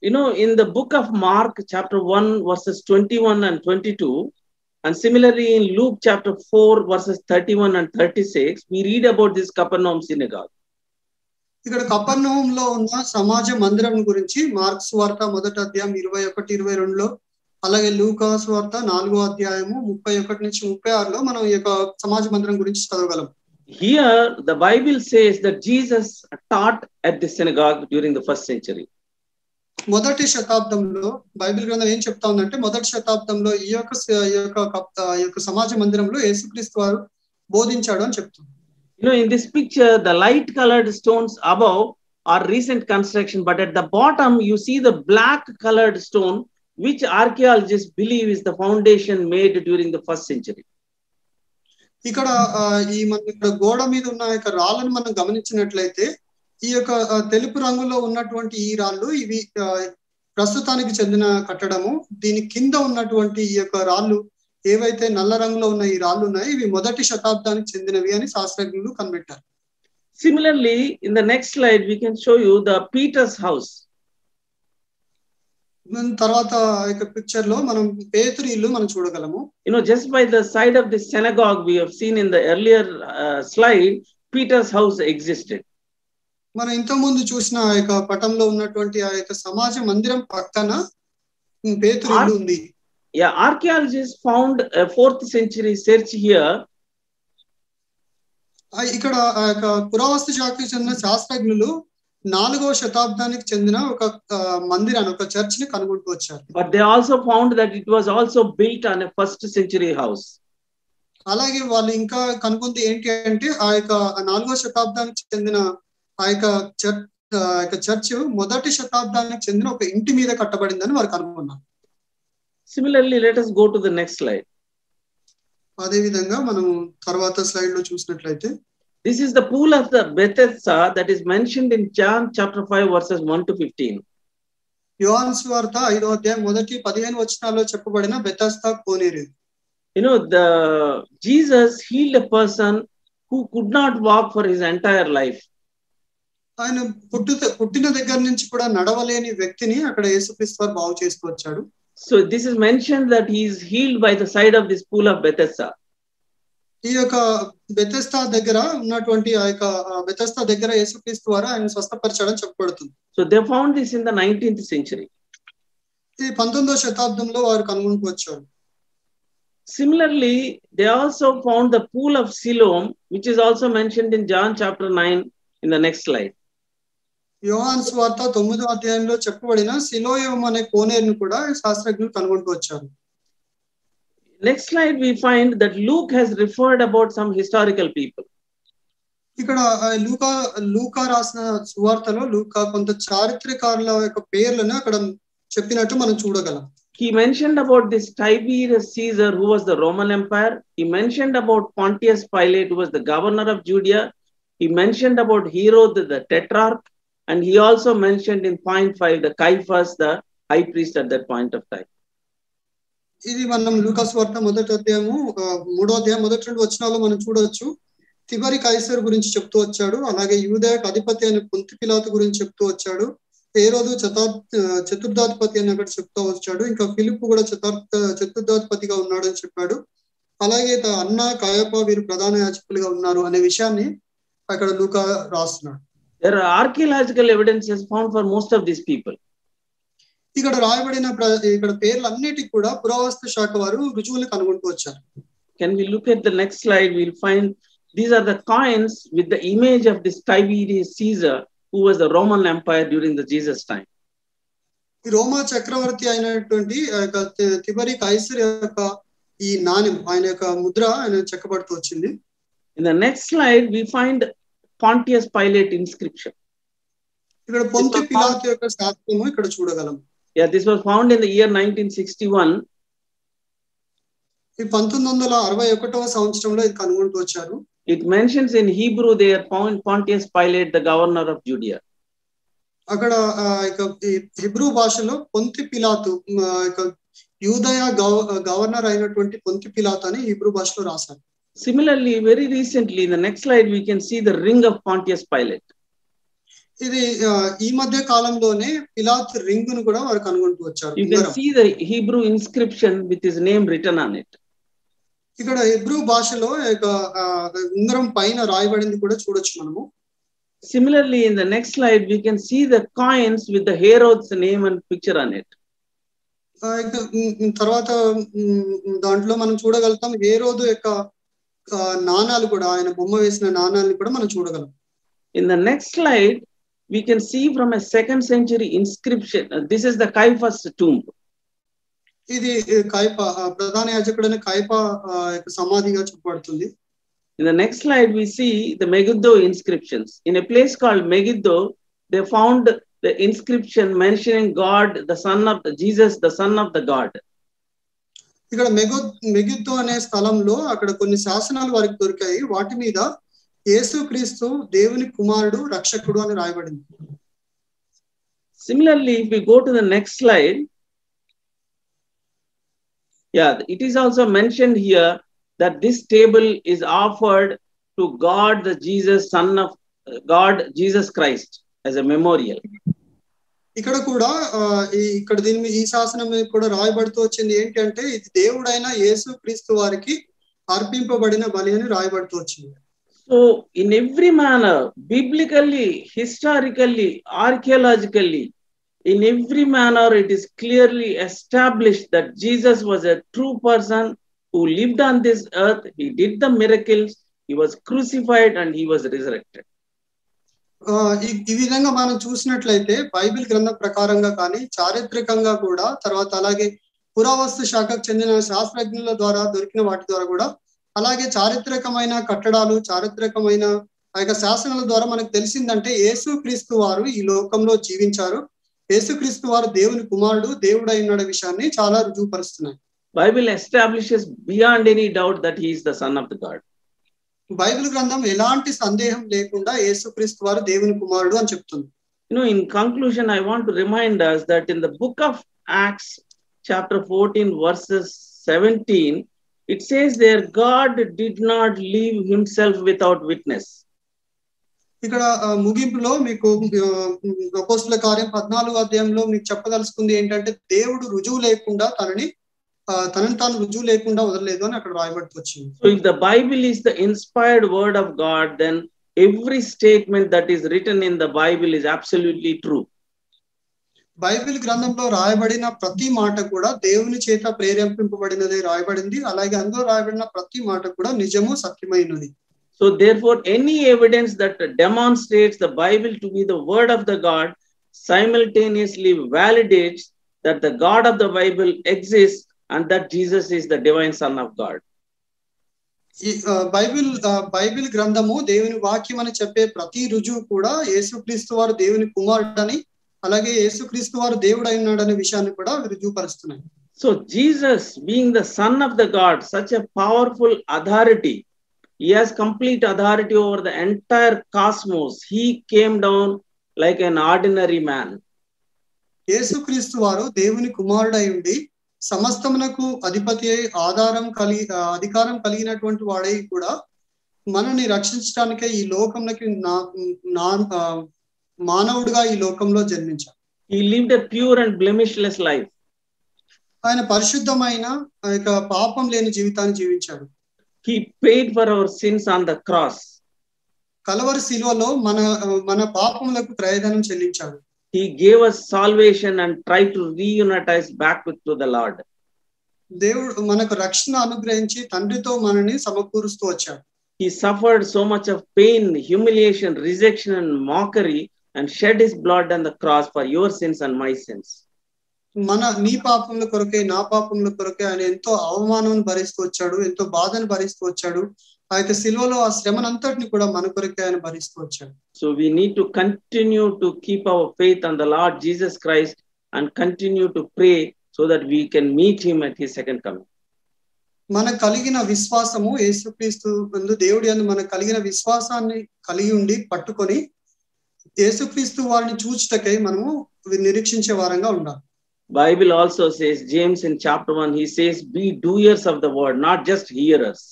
You know, in the book of Mark chapter 1 verses 21 and 22, and similarly in Luke chapter 4 verses 31 and 36, we read about this Capernaum synagogue. ఇక్కడ కపెర్నహూంలో ఉన్న సమాజ మందిరం గురించి మార్కు సువార్త మొదటి అధ్యాయం 21-22లో, అలాగే లూకా సువార్త 4వ అధ్యాయము 31-36లో మనం ఈ యొక్క సమాజ మందిరం గురించి చదవగలం. Here the Bible says that Jesus taught at the synagogue during the first century. మొదటి శతాబ్దంలో బైబిల్ గ్రంథం ఏం చెప్తా ఉందంటే మొదటి శతాబ్దంలో ఈ యొక్క సమాజ మందిరంలో యేసుక్రీస్తు వారు బోధించాడు అని చెప్తుంది. You know, in this picture the light colored stones above are recent construction, but at the bottom you see the black colored stone which archaeologists believe is the foundation made during the 1st century. ఇక్కడ ఈ మన ఇక్కడ గోడ మీద ఉన్న యొక్క రాళ్ళను మనం గమనించినట్లయితే ఈ యొక్క తెలుపు రంగులో ఉన్నటువంటి ఈ రాళ్ళు ఇవి ప్రస్తుతానికి చెందిన కట్టడము. దీని కింద ఉన్నటువంటి ఈ యొక్క రాళ్ళు ఏవైతే నల్ల రంగులో ఉన్న ఈ రాళ్ళు ఉన్నాయి ఇవి 1వ శతాబ్దానికి చెందినవి అని శాస్త్రజ్ఞులు కనిపెట్టారు. Similarly, in the next slide we can show you the Peter's house. తర్వాత యొక్క పిక్చర్ లో మనం పేతురు ఇల్లు మనం చూడగలము. Just by the side of the synagogue we have seen in the earlier slide, Peter's house existed. మనం ఇంత ముందు చూసిన ఆ యొక్క పటంలో ఉన్నటువంటి ఆ యొక్క సమాజ మందిరం పక్కన పేతురు ఇల్లు ఉంది. Yeah, archaeologists found a 4th century church here. ఇక్కడ ఆ యొక్క పురావస్తు శాఖకు చెందిన శాస్త్రజ్ఞులు 4వ శతాబ్దానికి చెందిన ఒక మందిరాన్ని ఒక చర్చ్ ని కనుగొంటూ వచ్చారు. But they also found that it was also built on a 1st century house. అలాగే వాళ్ళు ఇంకా కనుగొంది ఏంటి అంటే ఆ యొక్క 4వ శతాబ్దానికి చెందిన ఆ యొక్క చర్చ్ 1వ శతాబ్దానికి చెందిన ఒక ఇంటి మీద కట్టబడిందని వారు కనుగొన్నారు. Similarly, let us go to the next slide. అదే విధంగా మనం తర్వాత స్లైడ్ లో చూసినట్లయితే this is the pool of the Bethesda that is mentioned in John chapter 5 verses 1 to 15. యోహాను సువార్త 5వ అధ్యాయం 1-15 వచనాల్లో చెప్పబడిన Bethesda Koneru. The Jesus healed a person who could not walk for his entire life. ఆయన పుట్టిన దగ్గర నుంచి కూడా నడవలేని వ్యక్తిని అక్కడ యేసుక్రీస్తు వారు బాగు చేస్తూ వచ్చాడు. So this is mentioned that he is healed by the side of this pool of Bethesda. ఈ యొక్క బెతెస్దా దగ్గర ఉన్నటువంటి ఆ యొక్క బెతెస్దా దగ్గర యేసుక్రీస్తు వారు ఆయన స్వస్థపరిచాడని చెప్పబడుతుంది. So they found this in the 19th century. ఈ 19వ శతాబ్దంలో వారు కనుగొంటూ వచ్చారు. Similarly, they also found the pool of Siloam, which is also mentioned in John chapter 9 in the next slide. యోహాను సువార్త 9వ అధ్యాయంలో చెప్పబడిన సిలోయం అనే కోనేరును కూడా శాస్త్రజ్ఞులు కనుగొంటూ వచ్చారు. Next slide we find that Luke has referred about some historical people. ఇక్కడ లూకా రాసిన సువార్తలో లూకా కొంత చారిత్రకారుల యొక్క పేర్లను అక్కడ చెప్పినట్టు మనం చూడగలం. He mentioned about this Tiberius Caesar who was the Roman Empire. He mentioned about Pontius Pilate who was the governor of Judea. He mentioned about Herod the tetrarch, and he also mentioned in point 5 the Caiaphas the high priest at that point of time. ఇది మనం లూకా సువార్త 1వ అధ్యాయము 3వ అధ్యాయం 1-2 వచనాల్లో మనం చూడవచ్చు. తిబరి కైసర్ గురించి చెప్తూ వచ్చాడు. అలాగే యూదయకు అధిపతి అయిన పొంతి పిలాతు గురించి చెప్తూ వచ్చాడు. హేరోదు చతుర్థాధిపతి అని అక్కడ చెప్తూ వచ్చాడు. ఇంకా ఫిలిప్పు కూడా చతుర్థాధిపతిగా ఉన్నాడు అని చెప్పాడు. అలాగే అన్న కాయప వీరు ప్రధాన యాజకులుగా ఉన్నారు అనే విషయాన్ని అక్కడ లూకా రాస్తున్నాడు. There are archaeological evidences found for most of these people. ఇక్కడ రాయబడిన ఇక్కడ పేర్లన్నిటికి కూడా పురావస్తు శాఖ వారు రుజువులు కనుగొంటూ వచ్చారు. Can we look at the next slide? We'll find these are the coins with the image of this Tiberius Caesar who was the Roman Empire during the Jesus time. ఈ రోమా చక్రవర్తి అయినటువంటి తిబరి కైసర్ యొక్క ఈ నాణ్యం ఆయన యొక్క ముద్ర ఆయన చెక్కబడుతూ వచ్చింది. In the next slide we find Pontius Pilate inscription. ఇక్కడ పొంతి పిలాతు యొక్క శాసనము ఇక్కడ చూడగలం. Yeah, this was found in the year 1961. ఈ 1961వ సంవత్సరంలో ఇది కనుగొంటూ వచ్చారు. It mentions in Hebrew there Pontius Pilate the governor of Judea. అక్కడ హిబ్రూ భాషలో పొంతి పిలాతు యూదయ గవర్నర్ అయినటువంటి పొంతి పిలాతు అని హిబ్రూ భాషలో రాశారు. Similarly, very recently in the next slide we can see the ring of Pontius Pilate. ఇది ఈ మధ్య కాలంలోనే పిలాతు రింగ్ ను కూడా వారు కనుగొంటూ వచ్చారు. You can see the Hebrew inscription with his name written on it. ఇక్కడ హిబ్రూ భాషలో ఉంగరం పైన రాయబడింది కూడా చూడొచ్చు మనము. Similarly, in the next slide we can see the coins with the Herod's name and picture on it. తర్వాత దాంట్లో మనం చూడగలుగుతాం హేరోదు యొక్క నాణాలు కూడా ఆయన బొమ్మ వేసిన నాణాలను కూడా మనం చూడగలం. In the next slide we can see from a 2nd century inscription. This is the Caiaphas tomb. ఇది కైప ప్రధాన యాజకుడైన కైప యొక్క సమాధిగా చెప్పబడుతుంది. In the next slide we see the Megiddo inscriptions. In a place called Megiddo they found the inscription mentioning God, the son of Jesus, the son of the God. ఇక్కడ Megiddo అనే స్థలంలో అక్కడ కొన్ని శాసనాలు వారికి దొరికాయి. వాటి మీద యేసుక్రీస్తు దేవుని కుమారుడు రక్షకుడు అని రాయబడింది. Similarly, if we go to the next slide, it is also mentioned here that this table is offered to God, the Jesus, son of God, Jesus Christ, as a memorial. ఇక్కడ కూడా ఇక్కడ దీని ఈ శాసనం మీద కూడా రాయబడుతూ వచ్చింది ఏంటంటే ఇది దేవుడైన యేసుక్రీస్తు వారికి అర్పింపబడిన బలి అని రాయబడుతూ వచ్చింది. So in every manner, biblically, historically, archaeologically, in every manner, it is clearly established that Jesus was a true person who lived on this earth. He did the miracles. He was crucified and he was resurrected. ఈ విధంగా మనం చూసినట్లయితే Bible గ్రంథం ప్రకారంగా కానీ చారిత్రకంగా కూడా తర్వాత అలాగే పురావస్తు శాఖకు చెందిన శాస్త్రజ్ఞుల ద్వారా దొరికిన వాటి ద్వారా కూడా అలాగే చారిత్రకమైన కట్టడాలు చారిత్రకమైన ఆ యొక్క శాసనాల ద్వారా మనకు తెలిసిందంటే యేసుక్రీస్తు వారు ఈ లోకంలో జీవించారు. యేసుక్రీస్తు వారు దేవుని కుమారుడు, దేవుడు అయిన విషయాన్ని చాలా రుజువుపరుస్తున్నాయి. Bible establishes beyond any doubt that he is the son of the God. Bible గ్రంథం ఎలాంటి సందేహం లేకుండా యేసుక్రీస్తు వారు దేవుని కుమారుడు అని చెప్తుంది. In conclusion, I want to remind us that in the book of Acts, chapter 14, verses 17, it says there, God did not leave himself without witness. ఇక్కడ ముగింపులో మీకు అపోస్తలుల కార్యం 14వ అధ్యాయంలో మీకు చెప్పదలుచుకుంది ఏంటంటే దేవుడు రుజువు లేకుండా తనని తాను రుజువు లేకుండా వదలలేదు అని అక్కడ రాయబడుతూ వచ్చింది. So if the Bible is the inspired word of God, then every statement that is written in the Bible is absolutely true. Bible గ్రంథంలో రాయబడిన ప్రతి మాట కూడా దేవుని చేత ప్రేరేపింపబడినదే రాయబడింది. అలాగే అందులో రాయబడిన ప్రతి మాట కూడా నిజము సత్యమైనది. So therefore, any evidence that demonstrates the Bible to be the word of the God simultaneously validates that the God of the Bible exists and that Jesus is the divine son of God. Bible గ్రంథము దేవుని వాక్యం అని చెప్పే ప్రతి రుజువు కూడా యేసుక్రీస్తు వారు దేవుని కుమారుడని అలాగే యేసుక్రీస్తు వారు దేవుడు అయినాడనే విషయాన్ని కూడా రుజువుపరుస్తున్నాయి. So Jesus, being the son of the God, such a powerful authority, he has complete authority over the entire cosmos. He came down like an ordinary man. యేసుక్రీస్తు వారు దేవుని కుమారుడై ఉండి సమస్తమునకు అధిపతి అయి అధికారం కలిగినటువంటి వాడై కూడా మనల్ని రక్షించడానికే ఈ లోకంలోకి మానవుడిగా ఈ లోకంలో జన్మించాడు. He lived a pure and blemishless life. ఆయన పరిశుద్ధమైన పాపం లేని జీవితాన్ని జీవించాడు. He paid for our sins on the cross. Calvary శిలువలో మన పాపములకు క్రయధనం చెల్లించాడు. He gave us salvation and tried to reunite us back to the Lord. దేవుడు మనకు రక్షణ అనుగ్రహించి తండ్రితో మనని సమకూరుస్తూ వచ్చాడు. He suffered so much of pain, humiliation, rejection and mockery and shed his blood on the cross for your sins and my sins. నీ పాపముల కొరకే నా పాపముల కొరకే ఆయన ఎంతో అవమానం భరిస్తూ వచ్చాడు, ఎంతో బాధను భరిస్తూ వచ్చాడు. ఆ యొక్క శిలువలో ఆ శ్రమనంతటిని కూడా మన కొరకే ఆయన భరిస్తూ వచ్చాడు. So we need to continue to keep our faith on the Lord Jesus Christ and continue to pray so that we can meet him at his second coming. మనకు కలిగిన విశ్వాసము యేసుక్రీస్తు నందు దేవుడి యందు మనకు కలిగిన విశ్వాసాన్ని కలిగి ఉండి పట్టుకొని యేసుక్రీస్తు వారిని చూచుటకై మనము నిరీక్షించే వారంగా ఉండాలి. Bible also says, James in chapter 1, he says, be doers of the word, not just hearers.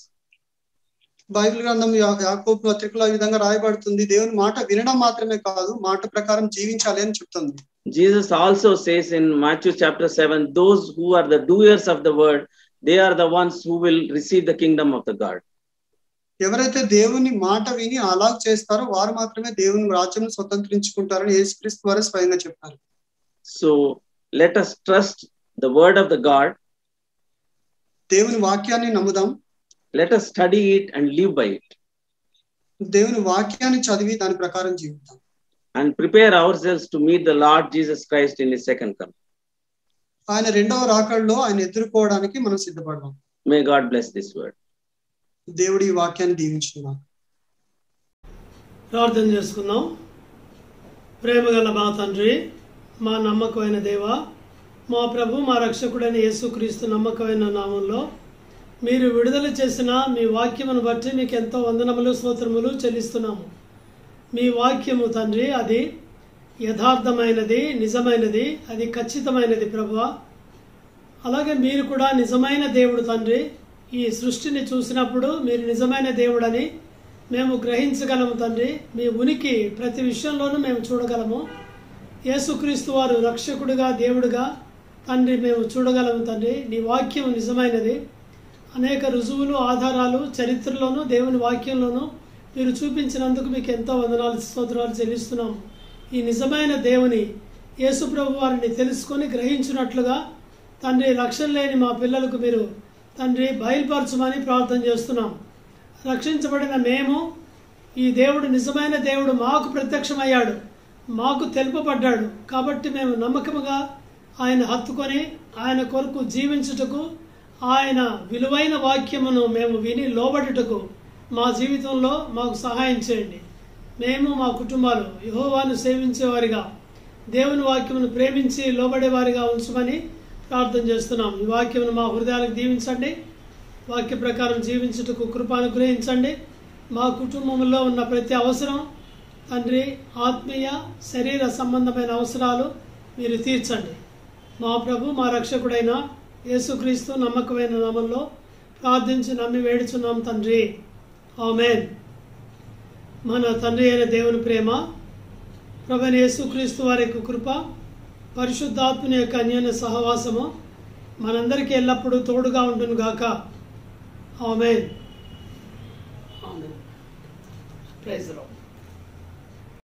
Bible గ్రంథం యాకోబు పత్రికలో ఈ విధంగా రాయబడుతుంది, దేవుని మాట వినడం మాత్రమే కాదు మాట ప్రకారం జీవించాలి అని చెప్తుంది. Jesus also says in Matthew chapter 7, those who are the doers of the word, they are the ones who will receive the kingdom of the God. ఎవరైతే దేవుని మాట విని అలా చేస్తారో వారు మాత్రమే దేవుని రాజ్యం స్వతంత్రించుకుంటారని యేసుక్రీస్తు వారు స్వయంగా చెప్పారు. So let us trust the word of the God. దేవుని వాక్యాన్ని నమ్ముదాం. Let us study it and live by it. దేవుని వాక్యాన్ని చదివి దాని ప్రకారం జీవిద్దాం. And prepare ourselves to meet the Lord Jesus Christ in his second coming. ఆయన రెండవ రాకడలో ఆయన ఎదుర్కోవడానికి మనం సిద్ధపడదాం. May God bless this word. దేవుడి వాక్యాన్ని దీవించుకుందాం. ప్రార్థన చేసుకుందాం. ప్రేమగల మా తండ్రి, మా నమ్మకమైన దేవ, మా ప్రభు మా రక్షకుడైన యేసుక్రీస్తు నమ్మకమైన నామంలో మీరు విడుదల చేసిన మీ వాక్యమును బట్టి మీకు ఎంతో వందనములు స్తోత్రములు చెల్లిస్తున్నాము. మీ వాక్యము తండ్రి అది యథార్థమైనది, నిజమైనది, అది ఖచ్చితమైనది ప్రభువా. అలాగే మీరు కూడా నిజమైన దేవుడు తండ్రి. ఈ సృష్టిని చూసినప్పుడు మీరు నిజమైన దేవుడని మేము గ్రహించగలము తండ్రి. మీ ఉనికి ప్రతి విషయంలోనూ మేము చూడగలము. యేసుక్రీస్తు వారు రక్షకుడిగా, దేవుడిగా తండ్రి మేము చూడగలము తండ్రి. నీ వాక్యం నిజమైనది. అనేక రుజువులు, ఆధారాలు చరిత్రలోనూ దేవుని వాక్యంలోనూ మీరు చూపించినందుకు మీకు ఎంతో వందనాలు స్తోత్రాలు చెల్లిస్తున్నాము. ఈ నిజమైన దేవుని యేసు ప్రభు వారిని తెలుసుకొని గ్రహించినట్లుగా తండ్రి రక్షణ లేని మా పిల్లలకు మీరు తండ్రి బయలుపరచమని ప్రార్థన చేస్తున్నాం. రక్షించబడిన మేము ఈ దేవుడు నిజమైన దేవుడు మాకు ప్రత్యక్షమయ్యాడు, మాకు తెలుపబడ్డాడు కాబట్టి మేము నమ్మకముగా ఆయన హత్తుకొని ఆయన కొరకు జీవించుటకు, ఆయన విలువైన వాక్యమును మేము విని లోబడుటకు మా జీవితంలో మాకు సహాయం చేయండి. మేము మా కుటుంబాలు యెహోవాను సేవించేవారిగా, దేవుని వాక్యమును ప్రేమించి లోబడేవారిగా ఉంచమని ప్రార్థన చేస్తున్నాం. ఈ వాక్యమును మా హృదయాలకు దీవించండి. వాక్య ప్రకారం జీవించుటకు కృప అనుగ్రహించండి. మా కుటుంబంలో ఉన్న ప్రతి అవసరం తండ్రి, ఆత్మీయ శరీర సంబంధమైన అవసరాలు మీరు తీర్చండి. మా ప్రభు మా రక్షకుడైన యేసుక్రీస్తు నమ్మకమైన నామంలో ప్రార్థించి నమ్మి వేడుచున్నాం తండ్రి, ఆమేన్. మన తండ్రి అయిన దేవుని ప్రేమ, ప్రభువైన యేసుక్రీస్తు వారి యొక్క కృప, పరిశుద్ధాత్మని యొక్క అన్యోన్య సహవాసము మనందరికీ ఎల్లప్పుడూ తోడుగా ఉండును గాక. Amen. Amen. Praise the lord.